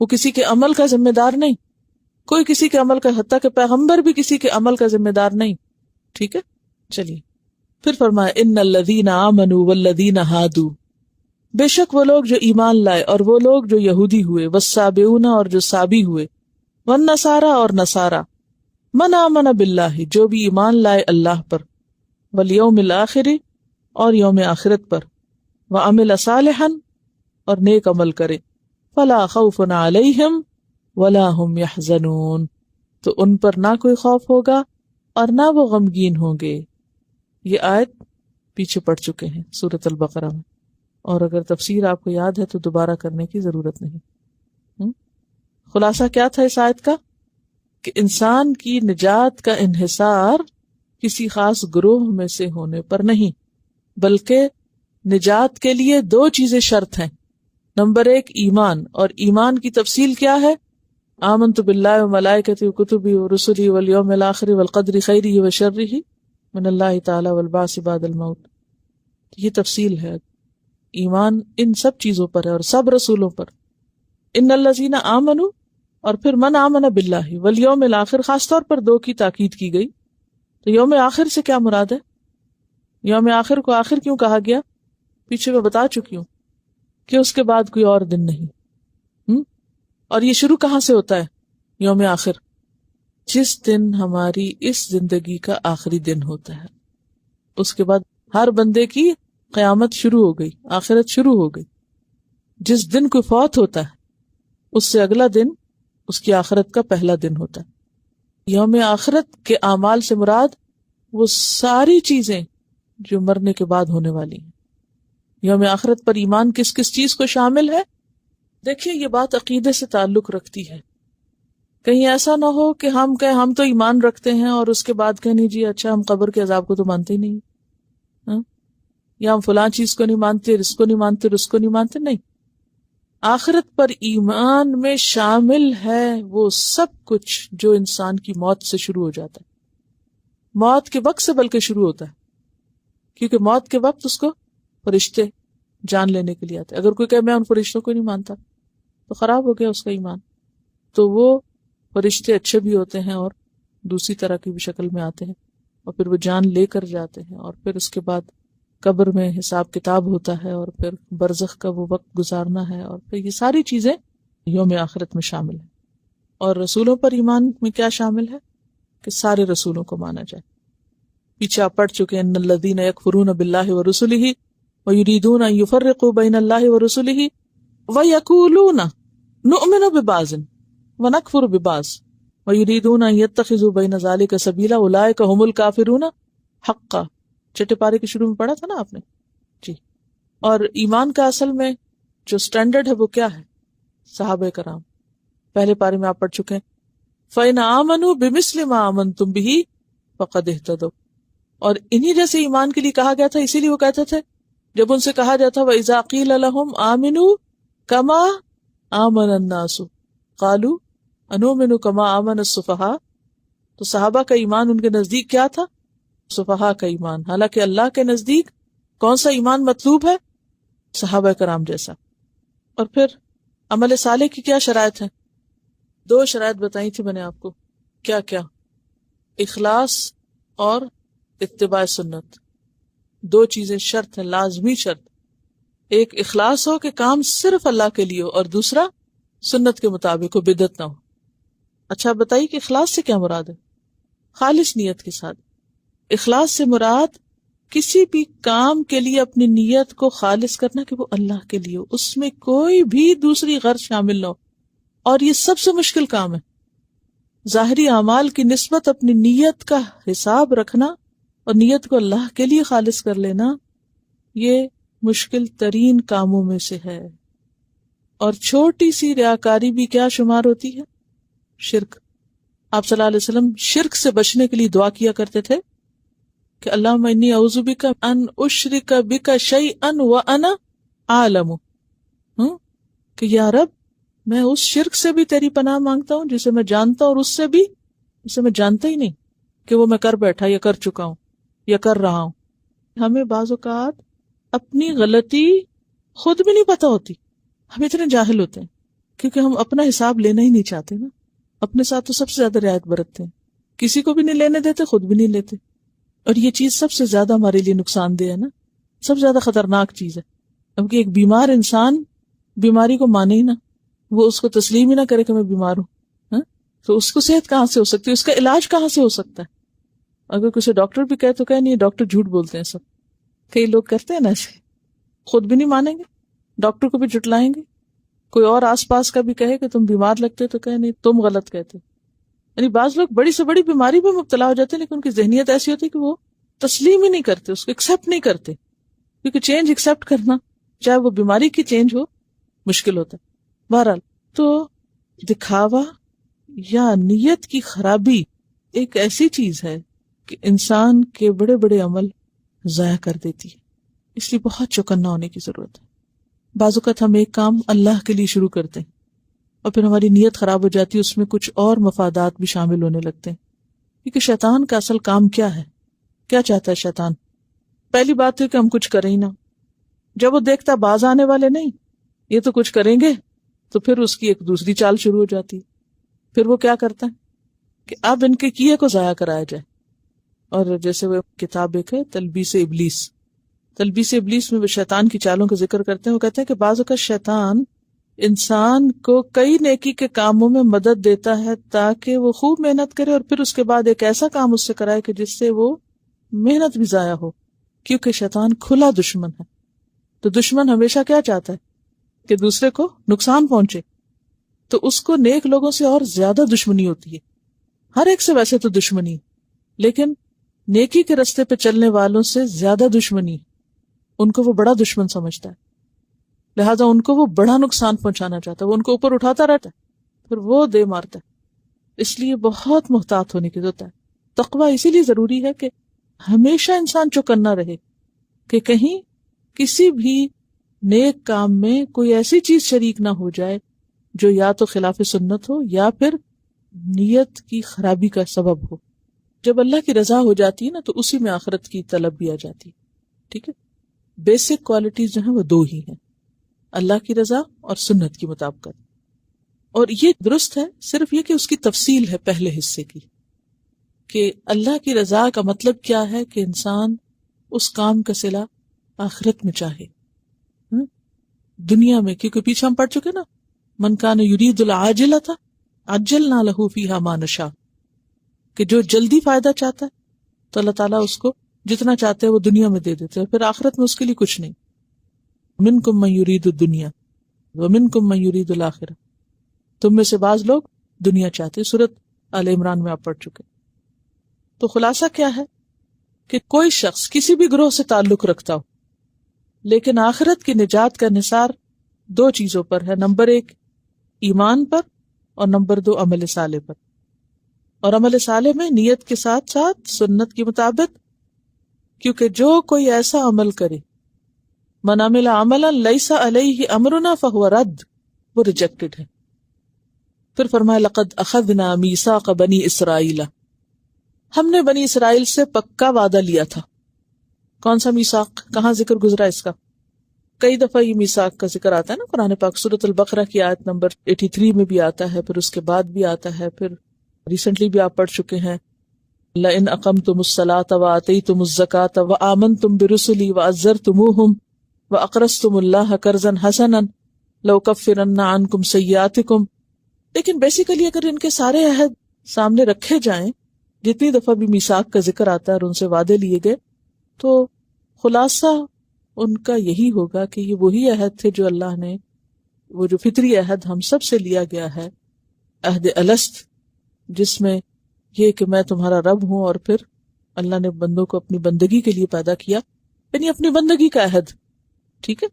Speaker 1: وہ کسی کے عمل کا ذمہ دار نہیں، کوئی کسی کے عمل کا، حتیٰ کہ پیغمبر بھی کسی کے عمل کا ذمہ دار نہیں. ٹھیک ہے، چلیے پھر فرمایا ان الذین آمنوا والذین ہادوا. بے شک وہ لوگ جو ایمان لائے اور وہ لوگ جو یہودی ہوئے، والسابئون اور جو سابی ہوئے، والنصارى اور نصارى. من آمن باللہ جو بھی ایمان لائے اللہ پر، والیوم الآخر اور یوم آخرت پر، وعمل صالحا اور نیک عمل کرے، فلا خوف علیہم ولا هم يحزنون. تو ان پر نہ کوئی خوف ہوگا اور نہ وہ غمگین ہوں گے. یہ آیت پیچھے پڑ چکے ہیں سورۃ البقرہ میں، اور اگر تفسیر آپ کو یاد ہے تو دوبارہ کرنے کی ضرورت نہیں. خلاصہ کیا تھا اس آیت کا؟ کہ انسان کی نجات کا انحصار کسی خاص گروہ میں سے ہونے پر نہیں، بلکہ نجات کے لیے دو چیزیں شرط ہیں. نمبر 1 ایمان، اور ایمان کی تفصیل کیا ہے؟ آمنت باللہ وملائکتہ وکتبہ ورسلہ والیوم الآخر والقدر خیرہ وشرہ من اللہ تعالی والبعث بعد الموت. یہ تفصیل ہے. ایمان ان سب چیزوں پر ہے اور سب رسولوں پر. ان الذین آمنوا اور پھر من آمن باللہ والیوم الآخر، خاص طور پر دو کی تاکید کی گئی. تو یوم آخر سے کیا مراد ہے؟ یوم آخر کو آخر کیوں کہا گیا؟ پیچھے میں بتا چکی ہوں کہ اس کے بعد کوئی اور دن نہیں. اور یہ شروع کہاں سے ہوتا ہے یوم آخر؟ جس دن ہماری اس زندگی کا آخری دن ہوتا ہے، اس کے بعد ہر بندے کی قیامت شروع ہو گئی، آخرت شروع ہو گئی. جس دن کوئی فوت ہوتا ہے اس سے اگلا دن اس کی آخرت کا پہلا دن ہوتا ہے. یوم آخرت کے اعمال سے مراد وہ ساری چیزیں جو مرنے کے بعد ہونے والی ہیں. یوم آخرت پر ایمان کس کس چیز کو شامل ہے؟ دیکھیے یہ بات عقیدے سے تعلق رکھتی ہے. کہیں ایسا نہ ہو کہ ہم کہیں ہم تو ایمان رکھتے ہیں اور اس کے بعد کہیں نہیں جی اچھا ہم قبر کے عذاب کو تو مانتے ہی نہیں، یا ہم فلاں چیز کو نہیں مانتے، اس کو نہیں مانتے، اس کو نہیں مانتے. نہیں، آخرت پر ایمان میں شامل ہے وہ سب کچھ جو انسان کی موت سے شروع ہو جاتا ہے. موت کے وقت سے بلکہ شروع ہوتا ہے، کیونکہ موت کے وقت اس کو فرشتے جان لینے کے لیے آتے. اگر کوئی کہ میں ان فرشتوں کو نہیں مانتا تو خراب ہو گیا اس کا ایمان. تو وہ فرشتے اچھے بھی ہوتے ہیں اور دوسری طرح کی بھی شکل میں آتے ہیں، اور پھر وہ جان لے کر جاتے ہیں، اور پھر اس کے بعد قبر میں حساب کتاب ہوتا ہے، اور پھر برزخ کا وہ وقت گزارنا ہے، اور پھر یہ ساری چیزیں یوم آخرت میں شامل ہیں. اور رسولوں پر ایمان میں کیا شامل ہے؟ کہ سارے رسولوں کو مانا جائے. پیچھے آپ پڑھ چکے ہیں ان الذین یکفرون باللہ ورسلہ ویریدون ان یفرقوا بین اللہ ورسلہ ویقولون نؤمن ببعض ونکفر ببعض ویریدون ان یتخذوا بین ذلک سبیلا اولئک هم الکافرون حقا. چھٹے پارے کے شروع میں پڑھا تھا نا آپ نے جی. اور ایمان کا اصل میں جو سٹینڈرڈ ہے وہ کیا ہے؟ صحابہ کرام. پہلے پارے میں آپ پڑھ چکے ہیں فَإِنْ آمَنُوا بِمِثْلِ مَا آمَنْتُمْ بِهِ فَقَدْ اهْتَدَوْا. اور انہی جیسے ایمان کے لیے کہا گیا تھا، اسی لیے وہ کہتے تھے جب ان سے کہا جاتا وَإِذَا قِيلَ لَهُمْ آمِنُوا كَمَا آمَنَ النَّاسُ قَالُوا أَنُؤْمِنُ كَمَا آمَنَ السُّفَهَاءُ. تو صحابہ کا ایمان ان کے نزدیک کیا تھا؟ صفحاء کا ایمان. حالانکہ اللہ کے نزدیک کون سا ایمان مطلوب ہے؟ صحابہ کرام جیسا. اور پھر عمل صالح کی کیا شرائط ہے؟ 2 شرائط بتائی تھی میں نے آپ کو. کیا کیا؟ اخلاص اور اتباع سنت. 2 چیزیں شرط ہیں، لازمی شرط. ایک اخلاص ہو کہ کام صرف اللہ کے لیے ہو، اور دوسرا سنت کے مطابق ہو، بدعت نہ ہو. اچھا بتائیے کہ اخلاص سے کیا مراد ہے؟ خالص نیت کے ساتھ. اخلاص سے مراد کسی بھی کام کے لیے اپنی نیت کو خالص کرنا کہ وہ اللہ کے لیے ہو، اس میں کوئی بھی دوسری غرض شامل نہ ہو. اور یہ سب سے مشکل کام ہے. ظاہری اعمال کی نسبت اپنی نیت کا حساب رکھنا اور نیت کو اللہ کے لیے خالص کر لینا، یہ مشکل ترین کاموں میں سے ہے. اور چھوٹی سی ریاکاری بھی کیا شمار ہوتی ہے؟ شرک. آپ صلی اللہ علیہ وسلم شرک سے بچنے کے لیے دعا کیا کرتے تھے کہ اللہم انی اعوذ بک ان اشرک بک شیئا وانا اعلم، کہ یا رب میں اس شرک سے بھی تیری پناہ مانگتا ہوں جسے میں جانتا ہوں، اور اس سے بھی جسے میں جانتا ہی نہیں کہ وہ میں کر بیٹھا یا کر چکا ہوں یا کر رہا ہوں. ہمیں بعض اوقات اپنی غلطی خود بھی نہیں پتہ ہوتی، ہم اتنے جاہل ہوتے ہیں کیونکہ ہم اپنا حساب لینا ہی نہیں چاہتے نا. اپنے ساتھ تو سب سے زیادہ رعایت برتتے ہیں، کسی کو بھی نہیں لینے دیتے، خود بھی نہیں لیتے. اور یہ چیز سب سے زیادہ ہمارے لیے نقصان دہ ہے نا، سب سے زیادہ خطرناک چیز ہے. کیونکہ ایک بیمار انسان بیماری کو مانے ہی نہ، وہ اس کو تسلیم ہی نہ کرے کہ میں بیمار ہوں، تو اس کو صحت کہاں سے ہو سکتی ہے، اس کا علاج کہاں سے ہو سکتا ہے؟ اگر کسی ڈاکٹر بھی کہے تو کہے نہیں، ڈاکٹر جھوٹ بولتے ہیں. سب کئی لوگ کرتے ہیں نا ایسے، خود بھی نہیں مانیں گے، ڈاکٹر کو بھی جھٹلائیں گے. کوئی اور آس پاس کا بھی کہے کہ تم بیمار لگتے تو کہے نہیں، تم غلط کہتے. یعنی بعض لوگ بڑی سے بڑی بیماری میں مبتلا ہو جاتے ہیں لیکن ان کی ذہنیت ایسی ہوتی ہے کہ وہ تسلیم ہی نہیں کرتے، اس کو ایکسپٹ نہیں کرتے، کیونکہ چینج ایکسپٹ کرنا چاہے وہ بیماری کی چینج ہو مشکل ہوتا ہے. بہرحال تو دکھاوا یا نیت کی خرابی ایک ایسی چیز ہے کہ انسان کے بڑے بڑے عمل ضائع کر دیتی ہے. اس لیے بہت چوکنا ہونے کی ضرورت ہے. بعض اوقات ہم ایک کام اللہ کے لیے شروع کرتے ہیں اور پھر ہماری نیت خراب ہو جاتی ہے، اس میں کچھ اور مفادات بھی شامل ہونے لگتے ہیں. کیونکہ شیطان کا اصل کام کیا ہے؟ کیا چاہتا ہے شیطان؟ پہلی بات ہے کہ ہم کچھ کریں ہی نہ. جب وہ دیکھتا باز آنے والے نہیں، یہ تو کچھ کریں گے، تو پھر اس کی ایک دوسری چال شروع ہو جاتی ہے. پھر وہ کیا کرتا ہے کہ اب ان کے کیے کو ضائع کرایا جائے. اور جیسے وہ کتاب ایک ہے تلبیس ابلیس، تلبیس ابلیس میں وہ شیطان کی چالوں کا ذکر کرتے ہیں. وہ کہتے ہیں کہ بعض اوقات شیطان انسان کو کئی نیکی کے کاموں میں مدد دیتا ہے تاکہ وہ خوب محنت کرے، اور پھر اس کے بعد ایک ایسا کام اس سے کرائے کہ جس سے وہ محنت بھی ضائع ہو. کیونکہ شیطان کھلا دشمن ہے. تو دشمن ہمیشہ کیا چاہتا ہے کہ دوسرے کو نقصان پہنچے، تو اس کو نیک لوگوں سے اور زیادہ دشمنی ہوتی ہے. ہر ایک سے ویسے تو دشمنی، لیکن نیکی کے رستے پہ چلنے والوں سے زیادہ دشمنی. ان کو وہ بڑا دشمن سمجھتا ہے، لہذا ان کو وہ بڑا نقصان پہنچانا چاہتا ہے، وہ ان کو اوپر اٹھاتا رہتا ہے، پھر وہ دے مارتا ہے. اس لیے بہت محتاط ہونے کی ضرورت ہے. تقوی اسی لیے ضروری ہے کہ ہمیشہ انسان چوکنا رہے کہ کہیں کسی بھی نیک کام میں کوئی ایسی چیز شریک نہ ہو جائے جو یا تو خلاف سنت ہو یا پھر نیت کی خرابی کا سبب ہو. جب اللہ کی رضا ہو جاتی ہے نا تو اسی میں آخرت کی طلب بھی آ جاتی ہے. ٹھیک ہے، بیسک کوالٹیز جو ہیں وہ دو ہی ہیں، اللہ کی رضا اور سنت کی مطابقت. اور یہ درست ہے، صرف یہ کہ اس کی تفصیل ہے پہلے حصے کی، کہ اللہ کی رضا کا مطلب کیا ہے کہ انسان اس کام کا صلہ آخرت میں چاہے، دنیا میں. کیونکہ پیچھے ہم پڑھ چکے نا، من کان یرید العاجلۃ عجلنا لہ فیہا ما نشاء، کہ جو جلدی فائدہ چاہتا ہے تو اللہ تعالیٰ اس کو جتنا چاہتے ہیں وہ دنیا میں دے دیتے ہیں، پھر آخرت میں اس کے لیے کچھ نہیں. منکم من یرید الدنیا ومنکم من یرید الآخرہ، تم میں سے بعض لوگ دنیا چاہتے. سورۃ آل عمران میں آپ پڑھ چکے. تو خلاصہ کیا ہے کہ کوئی شخص کسی بھی گروہ سے تعلق رکھتا ہو لیکن آخرت کی نجات کا نثار دو چیزوں پر ہے، نمبر 1 ایمان پر اور نمبر 2 عمل صالح پر. اور عمل صالح میں نیت کے ساتھ ساتھ سنت کی مطابق، کیونکہ جو کوئی ایسا عمل کرے من عمل عملا لیس علیہ امرنا فہو رد، وہ ریجیکٹڈ ہے. پھر فرمایا لقد اخذنا میثاق بنی اسرائیل، ہم نے بنی اسرائیل سے پکا وعدہ لیا تھا. کون سا میثاق؟ کہاں ذکر گزرا اس کا؟ کئی دفعہ یہ میثاق کا ذکر آتا ہے نا قرآن پاک. سورۃ البقرہ کی آیت نمبر 83 میں بھی آتا ہے، پھر اس کے بعد بھی آتا ہے، پھر ریسنٹلی بھی آپ پڑھ چکے ہیں لئن اقمتم الصلاۃ وآتیتم الزکاۃ وآمنتم برسلی وعزرتموہم وأقرضتم اللہ قرضا حسنا لأکفرن عنکم سیئاتکم. لیکن بیسیکلی اگر ان کے سارے عہد سامنے رکھے جائیں، جتنی دفعہ بھی میثاق کا ذکر آتا ہے اور ان سے وعدے لیے گئے، تو خلاصہ ان کا یہی ہوگا کہ یہ وہی عہد تھے جو اللہ نے، وہ جو فطری عہد ہم سب سے لیا گیا ہے، عہد الست، جس میں یہ کہ میں تمہارا رب ہوں، اور پھر اللہ نے بندوں کو اپنی بندگی کے لیے پیدا کیا، یعنی اپنی بندگی کا عہد. ٹھیک ہے،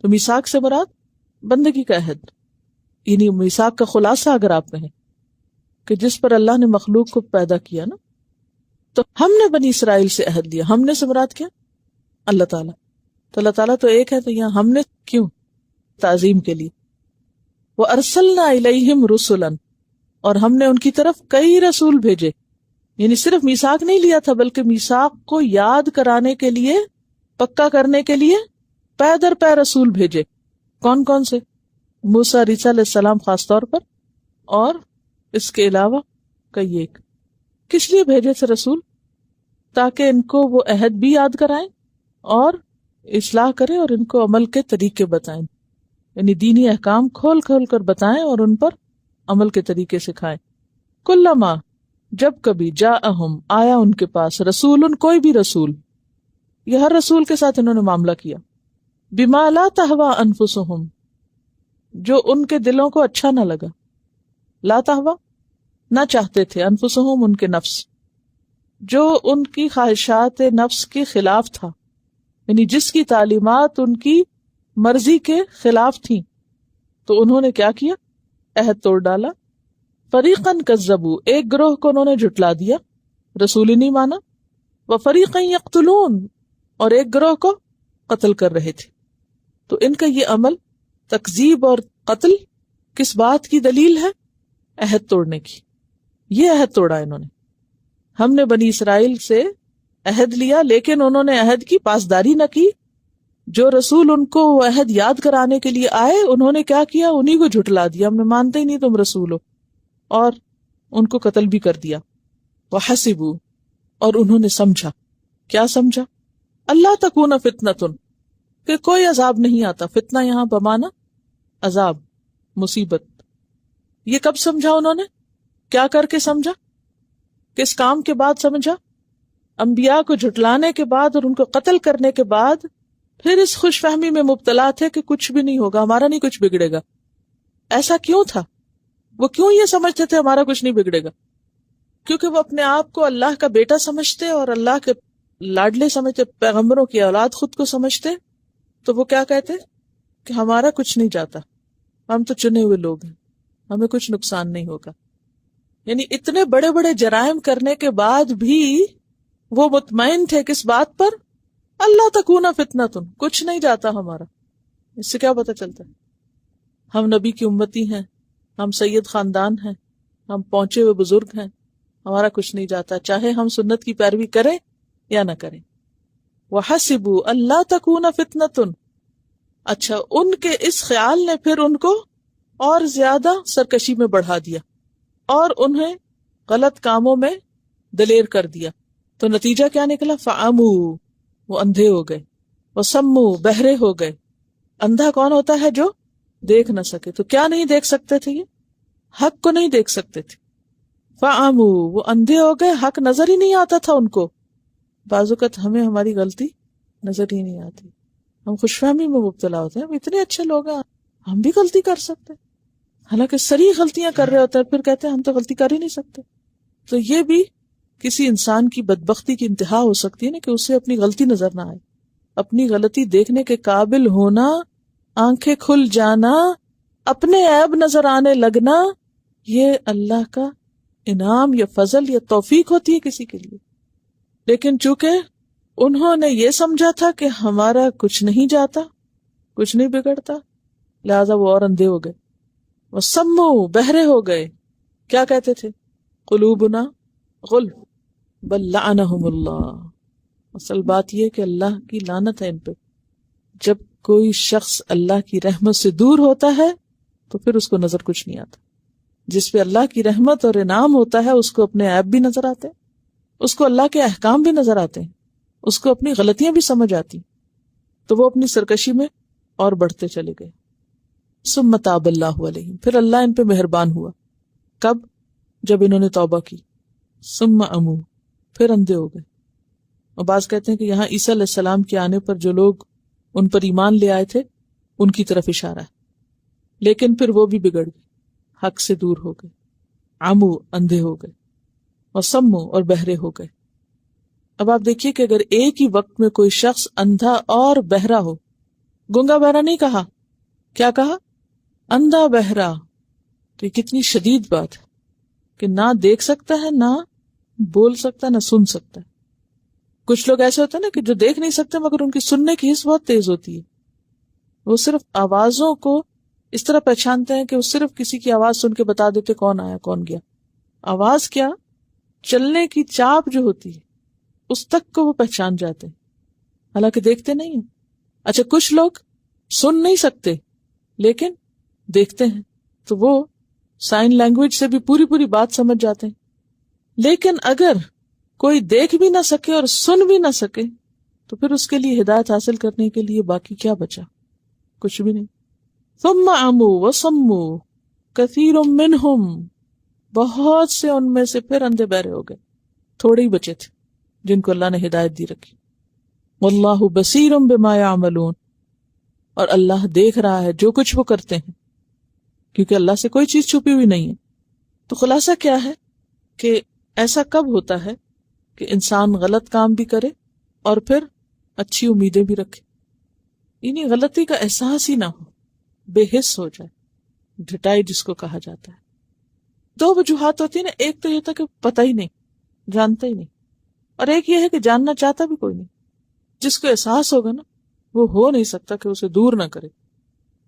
Speaker 1: تو میثاق سے مراد بندگی کا عہد، یعنی میثاق کا خلاصہ اگر آپ کہیں کہ جس پر اللہ نے مخلوق کو پیدا کیا نا، تو ہم نے بنی اسرائیل سے عہد لیا. ہم نے سے مراد کیا؟ اللہ تعالیٰ. تو اللہ تعالیٰ تو ایک ہے، تو یہاں ہم نے کیوں؟ تعظیم کے لیے. وَأَرْسَلْنَا إِلَيْهِمْ رُسُلًا، اور ہم نے ان کی طرف کئی رسول بھیجے. یعنی صرف میثاق نہیں لیا تھا، بلکہ میثاق کو یاد کرانے کے لیے، پکا کرنے کے لیے پے در پے رسول بھیجے. کون کون سے؟ موسیٰ عیسیٰ علیہ السلام خاص طور پر، اور اس کے علاوہ کئی ایک. کس لیے بھیجے تھے رسول؟ تاکہ ان کو وہ عہد بھی یاد کرائیں اور اصلاح کریں اور ان کو عمل کے طریقے بتائیں، یعنی دینی احکام کھول کھول کر بتائیں اور ان پر عمل کے طریقے سکھائیں. کلما، جب کبھی، جاءہم، آیا ان کے پاس، رسول، کوئی بھی رسول، یہ ہر رسول کے ساتھ انہوں نے معاملہ کیا، بما لا تہوی انفسہم، جو ان کے دلوں کو اچھا نہ لگا. لا تہوی، نہ چاہتے تھے، انفسہم، ان کے نفس، جو ان کی خواہشات نفس کے خلاف تھا، یعنی جس کی تعلیمات ان کی مرضی کے خلاف تھیں، تو انہوں نے کیا کیا؟ عہد توڑ ڈالا. فریقاً کذبوا، ایک گروہ کو انہوں نے جھٹلا دیا، رسول ہی نہیں مانا. وفریقاً یقتلون، اور ایک گروہ کو قتل کر رہے تھے. تو ان کا یہ عمل، تکذیب اور قتل، کس بات کی دلیل ہے؟ عہد توڑنے کی. یہ عہد توڑا انہوں نے. ہم نے بنی اسرائیل سے عہد لیا، لیکن انہوں نے عہد کی پاسداری نہ کی. جو رسول ان کو وہ عہد یاد کرانے کے لیے آئے، انہوں نے کیا کیا؟ انہی کو جھٹلا دیا، ہم نے مانتے ہی نہیں تم رسول ہو، اور ان کو قتل بھی کر دیا. وحسبوا، اور انہوں نے سمجھا. کیا سمجھا؟ اللہ تکون فتنۃ، کہ کوئی عذاب نہیں آتا. فتنہ یہاں بمانا عذاب، مصیبت. یہ کب سمجھا انہوں نے؟ کیا کر کے سمجھا؟ کس کام کے بعد سمجھا؟ انبیاء کو جھٹلانے کے بعد اور ان کو قتل کرنے کے بعد پھر اس خوش فہمی میں مبتلا تھے کہ کچھ بھی نہیں ہوگا، ہمارا نہیں کچھ بگڑے گا. ایسا کیوں تھا؟ وہ کیوں یہ سمجھتے تھے ہمارا کچھ نہیں بگڑے گا؟ کیونکہ وہ اپنے آپ کو اللہ کا بیٹا سمجھتے اور اللہ کے لاڈلے سمجھتے، پیغمبروں کی اولاد خود کو سمجھتے. تو وہ کیا کہتے کہ ہمارا کچھ نہیں جاتا، ہم تو چنے ہوئے لوگ ہیں، ہمیں کچھ نقصان نہیں ہوگا. یعنی اتنے بڑے بڑے جرائم کرنے کے بعد بھی وہ مطمئن تھے کس بات پر؟ اللہ تکون فتنۃ، کچھ نہیں جاتا ہمارا. اس سے کیا پتہ چلتا ہے؟ ہم نبی کی امتی ہیں، ہم سید خاندان ہیں، ہم پہنچے ہوئے بزرگ ہیں، ہمارا کچھ نہیں جاتا، چاہے ہم سنت کی پیروی کریں یا نہ کریں. وَحَسِبُوا أَلَّا تَكُونَ فِتْنَةٌ، اچھا، ان کے اس خیال نے پھر ان کو اور زیادہ سرکشی میں بڑھا دیا اور انہیں غلط کاموں میں دلیر کر دیا. تو نتیجہ کیا نکلا؟ فَعَمُوا، وہ اندھے ہو گئے، وَصَمُّوا، بہرے ہو گئے. اندھا کون ہوتا ہے؟ جو دیکھ نہ سکے. تو کیا نہیں دیکھ سکتے تھے؟ یہ حق کو نہیں دیکھ سکتے تھے. فَعَمُوا، وہ اندھے ہو گئے، حق نظر ہی نہیں آتا تھا ان کو. بعض اوقات ہمیں ہماری غلطی نظر ہی نہیں آتی، ہم خوش فہمی میں مبتلا ہوتے ہیں، ہم اتنے اچھے لوگ ہیں، ہم بھی غلطی کر سکتے ہیں، حالانکہ صریح غلطیاں کر رہے ہوتے ہیں، پھر کہتے ہیں ہم تو غلطی کر ہی نہیں سکتے. تو یہ بھی کسی انسان کی بدبختی کی انتہا ہو سکتی ہے نا، کہ اسے اپنی غلطی نظر نہ آئے. اپنی غلطی دیکھنے کے قابل ہونا، آنکھیں کھل جانا، اپنے عیب نظر آنے لگنا، یہ اللہ کا انعام یا فضل یا توفیق ہوتی ہے کسی کے لیے. لیکن چونکہ انہوں نے یہ سمجھا تھا کہ ہمارا کچھ نہیں جاتا، کچھ نہیں بگڑتا، لہذا وہ اور اندھے ہو گئے. وہ سمو، بہرے ہو گئے. کیا کہتے تھے؟ قلوبنا غلف بل لعنہم اللہ. اصل بات یہ کہ اللہ کی لعنت ہے ان پہ. جب کوئی شخص اللہ کی رحمت سے دور ہوتا ہے تو پھر اس کو نظر کچھ نہیں آتا. جس پہ اللہ کی رحمت اور انعام ہوتا ہے اس کو اپنے عیب بھی نظر آتے ہیں، اس کو اللہ کے احکام بھی نظر آتے ہیں، اس کو اپنی غلطیاں بھی سمجھ آتی. تو وہ اپنی سرکشی میں اور بڑھتے چلے گئے. ثم تاب اللہ علیہم، پھر اللہ ان پہ مہربان ہوا. کب؟ جب انہوں نے توبہ کی. ثم عموا، پھر اندھے ہو گئے. اور بعض کہتے ہیں کہ یہاں عیسیٰ علیہ السلام کے آنے پر جو لوگ ان پر ایمان لے آئے تھے ان کی طرف اشارہ ہے، لیکن پھر وہ بھی بگڑ گئے، حق سے دور ہو گئے، عمو اندھے ہو گئے، اور سمو اور بہرے ہو گئے۔ اب آپ دیکھیے کہ اگر ایک ہی وقت میں کوئی شخص اندھا اور بہرا ہو، گنگا بہرا نہیں کہا، کیا کہا؟ اندھا بہرا، تو یہ کتنی شدید بات ہے کہ نہ دیکھ سکتا ہے، نہ بول سکتا ہے، نہ سن سکتا ہے۔ کچھ لوگ ایسے ہوتے ہیں نا کہ جو دیکھ نہیں سکتے مگر ان کی سننے کی حس بہت تیز ہوتی ہے، وہ صرف آوازوں کو اس طرح پہچانتے ہیں کہ وہ صرف کسی کی آواز سن کے بتا دیتے کون آیا کون گیا۔ آواز کیا، چلنے کی چاپ جو ہوتی ہے اس تک کو وہ پہچان جاتے ہیں، حالانکہ دیکھتے نہیں ہیں۔ اچھا، کچھ لوگ سن نہیں سکتے لیکن دیکھتے ہیں، تو وہ سائن لینگویج سے بھی پوری بات سمجھ جاتے ہیں۔ لیکن اگر کوئی دیکھ بھی نہ سکے اور سن بھی نہ سکے تو پھر اس کے لیے ہدایت حاصل کرنے کے لیے باقی کیا بچا؟ کچھ بھی نہیں۔ ثم عموا وصموا کثیر منہم، بہت سے ان میں سے پھر اندھے بہرے ہو گئے، تھوڑے ہی بچے تھے جن کو اللہ نے ہدایت دی رکھی۔ واللہ بصیر بما یعملون، اور اللہ دیکھ رہا ہے جو کچھ وہ کرتے ہیں، کیونکہ اللہ سے کوئی چیز چھپی ہوئی نہیں ہے۔ تو خلاصہ کیا ہے کہ ایسا کب ہوتا ہے کہ انسان غلط کام بھی کرے اور پھر اچھی امیدیں بھی رکھے، یعنی غلطی کا احساس ہی نہ ہو، بے حس ہو جائے، ڈھٹائی جس کو کہا جاتا ہے۔ دو وجوہات ہوتی ہیں نا، ایک تو یہ تھا کہ پتہ ہی نہیں، جانتا ہی نہیں، اور ایک یہ ہے کہ جاننا چاہتا بھی کوئی نہیں۔ جس کو احساس ہوگا نا وہ ہو نہیں سکتا کہ اسے دور نہ کرے۔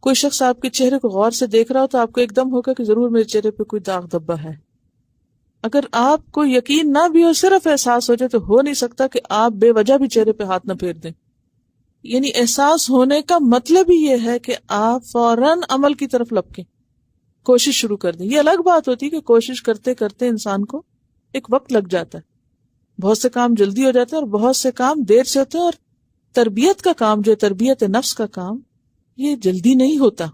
Speaker 1: کوئی شخص آپ کے چہرے کو غور سے دیکھ رہا ہو تو آپ کو ایک دم ہوگا کہ ضرور میرے چہرے پہ کوئی داغ دھبا ہے۔ اگر آپ کو یقین نہ بھی ہو، صرف احساس ہو جائے، تو ہو نہیں سکتا کہ آپ بے وجہ بھی چہرے پہ ہاتھ نہ پھیر دیں۔ یعنی احساس ہونے کا مطلب ہی یہ ہے کہ آپ فوراً عمل کی طرف لپکیں، کوشش شروع کر دیں۔ یہ الگ بات ہوتی ہے کہ کوشش کرتے کرتے انسان کو ایک وقت لگ جاتا ہے، بہت سے کام جلدی ہو جاتے ہیں اور بہت سے کام دیر سے ہوتے ہیں، اور تربیت کا کام جو ہے، تربیت نفس کا کام، یہ جلدی نہیں ہوتا،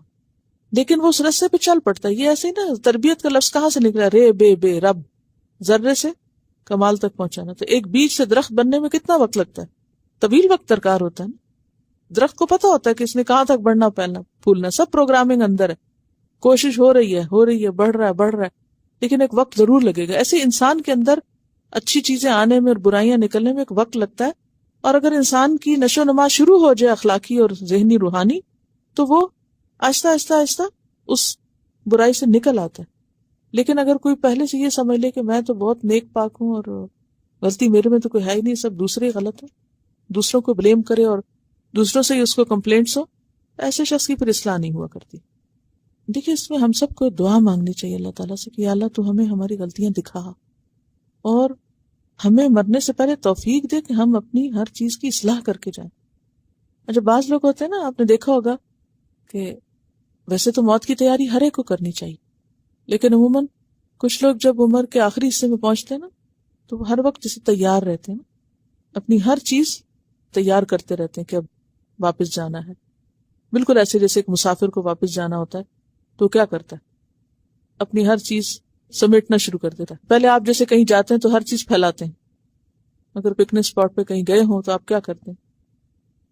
Speaker 1: لیکن وہ اس رستے پہ چل پڑتا ہے۔ یہ ایسے ہی نا، تربیت کا لفظ کہاں سے نکلا؟ رے بے رب، ذرے سے کمال تک پہنچانا۔ تو ایک بیج سے درخت بننے میں کتنا وقت لگتا ہے؟ طویل وقت درکار ہوتا ہے نا۔ درخت کو پتا ہوتا ہے کہ اس نے کہاں تک بڑھنا، پھیلنا، پھولنا، سب پروگرامنگ اندر ہے، کوشش ہو رہی ہے، بڑھ رہا ہے، لیکن ایک وقت ضرور لگے گا۔ ایسے انسان کے اندر اچھی چیزیں آنے میں اور برائیاں نکلنے میں ایک وقت لگتا ہے، اور اگر انسان کی نشو و نما شروع ہو جائے اخلاقی اور ذہنی روحانی، تو وہ آہستہ آہستہ اس برائی سے نکل آتا ہے۔ لیکن اگر کوئی پہلے سے یہ سمجھ لے کہ میں تو بہت نیک پاک ہوں اور غلطی میرے میں تو کوئی ہے ہی نہیں، سب دوسرے غلط ہیں، دوسروں کو بلیم کرے اور دوسروں سے ہی اس کو کمپلینٹس ہو، ایسے شخص کی پھر اصلاح نہیں ہوا کرتی۔ دیکھیں، اس میں ہم سب کو دعا مانگنی چاہیے اللہ تعالیٰ سے کہ یا اللہ تو ہمیں ہماری غلطیاں دکھا، اور ہمیں مرنے سے پہلے توفیق دے کہ ہم اپنی ہر چیز کی اصلاح کر کے جائیں۔ اچھا، بعض لوگ ہوتے ہیں نا، آپ نے دیکھا ہوگا کہ ویسے تو موت کی تیاری ہر ایک کو کرنی چاہیے، لیکن عموماً کچھ لوگ جب عمر کے آخری حصے میں پہنچتے ہیں نا، تو وہ ہر وقت جیسے تیار رہتے ہیں، اپنی ہر چیز تیار کرتے رہتے ہیں کہ اب واپس جانا ہے۔ بالکل ایسے جیسے ایک مسافر کو واپس جانا ہوتا ہے تو کیا کرتا ہے؟ اپنی ہر چیز سمیٹنا شروع کر دیتا ہے۔ پہلے آپ جیسے کہیں جاتے ہیں تو ہر چیز پھیلاتے ہیں، اگر پکنک اسپاٹ پہ کہیں گئے ہوں تو آپ کیا کرتے ہیں؟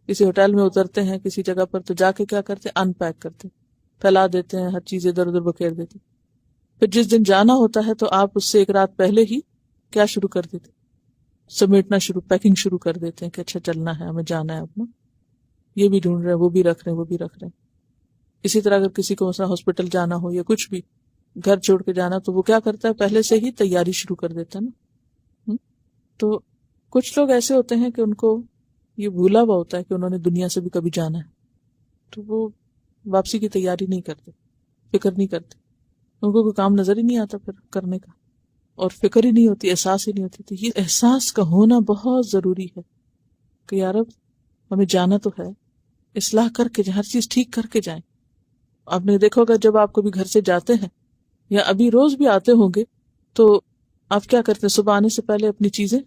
Speaker 1: کسی ہوٹل میں اترتے ہیں کسی جگہ پر تو جا کے کیا کرتے ہیں؟ ان پیک کرتے ہیں، پھیلا دیتے ہیں، ہر چیز ادھر ادھر بکھیر دیتے ہیں۔ پھر جس دن جانا ہوتا ہے تو آپ اس سے ایک رات پہلے ہی کیا شروع کر دیتے؟ سمیٹنا شروع، پیکنگ شروع کر دیتے ہیں کہ اچھا چلنا ہے، ہمیں جانا ہے اپنا، یہ بھی ڈھونڈ رہے ہیں، وہ بھی رکھ رہے ہیں، وہ بھی رکھ رہے ہیں۔ اسی طرح اگر کسی کو مثلا ہاسپٹل جانا ہو یا کچھ بھی گھر چھوڑ کے جانا، تو وہ کیا کرتا ہے؟ پہلے سے ہی تیاری شروع کر دیتا ہے نا۔ تو کچھ لوگ ایسے ہوتے ہیں کہ ان کو یہ بھولا ہوا ہوتا ہے کہ انہوں نے دنیا سے بھی کبھی جانا ہے، تو وہ واپسی کی تیاری نہیں کرتے، فکر نہیں کرتے، ان کو کوئی کام نظر ہی نہیں آتا پھر کرنے کا، اور فکر ہی نہیں ہوتی، احساس ہی نہیں ہوتی۔ تو یہ احساس کا ہونا بہت ضروری ہے کہ یار اب ہمیں جانا تو ہے، اصلاح کر کے ہر چیز ٹھیک کر کے جائیں۔ آپ نے دیکھا ہوگا جب آپ کبھی گھر سے جاتے ہیں یا ابھی روز بھی آتے ہوں گے تو آپ کیا کرتے ہیں؟ صبح آنے سے پہلے اپنی چیزیں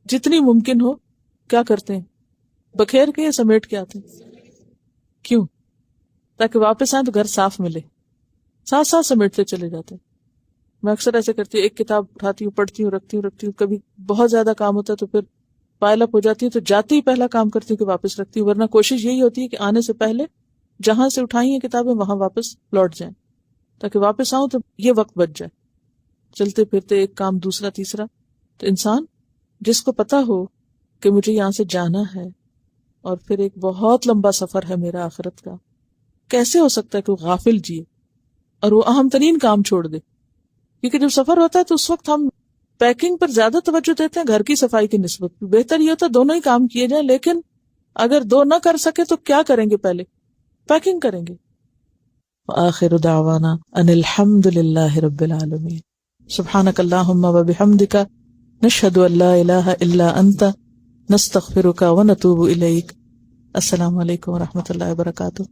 Speaker 1: جتنی ممکن ہو کیا کرتے ہیں؟ بکھیر کے یا سمیٹ کے آتے ہیں؟ کیوں؟ تاکہ واپس آئیں تو گھر صاف ملے، ساتھ ساتھ سمیٹتے چلے جاتے ہیں۔ میں اکثر ایسے کرتی ہوں، ایک کتاب اٹھاتی ہوں، پڑھتی ہوں، رکھتی ہوں، کبھی بہت زیادہ کام ہوتا ہے تو پھر پائل اپ ہو جاتی ہیں تو جاتے ہی پہلا کام کرتی ہوں کہ واپس رکھتی ہوں، ورنہ کوشش یہی ہوتی ہے کہ آنے سے پہلے جہاں سے اٹھائی ہیں کتابیں وہاں واپس لوٹ جائیں، تاکہ واپس آؤں تو یہ وقت بچ جائے. چلتے پھرتے ایک کام دوسرا تیسرا. تو انسان جس کو پتا ہو کہ مجھے یہاں سے جانا ہے اور پھر ایک بہت لمبا سفر ہے میرا آخرت کا، کیسے ہو سکتا ہے کہ وہ غافل جیے اور وہ اہم ترین کام چھوڑ دے؟ کیونکہ جب سفر ہوتا ہے تو اس وقت ہم پیکنگ پر زیادہ توجہ دیتے ہیں گھر کی صفائی کی نسبت. بہتر یہ ہوتا ہے دونوں ہی کام کیے جائیں، لیکن اگر دو نہ کر سکے تو کیا کریں گے؟ پہلے پیکنگ کریں گے. وآخر دعوانا ان الحمد للہ رب العالمین. سبحانک اللہم وبحمدک نشہد ان لا الہ الا انت نستغفرک ونتوب الیک. السلام علیکم ورحمۃ اللہ وبرکاتہ.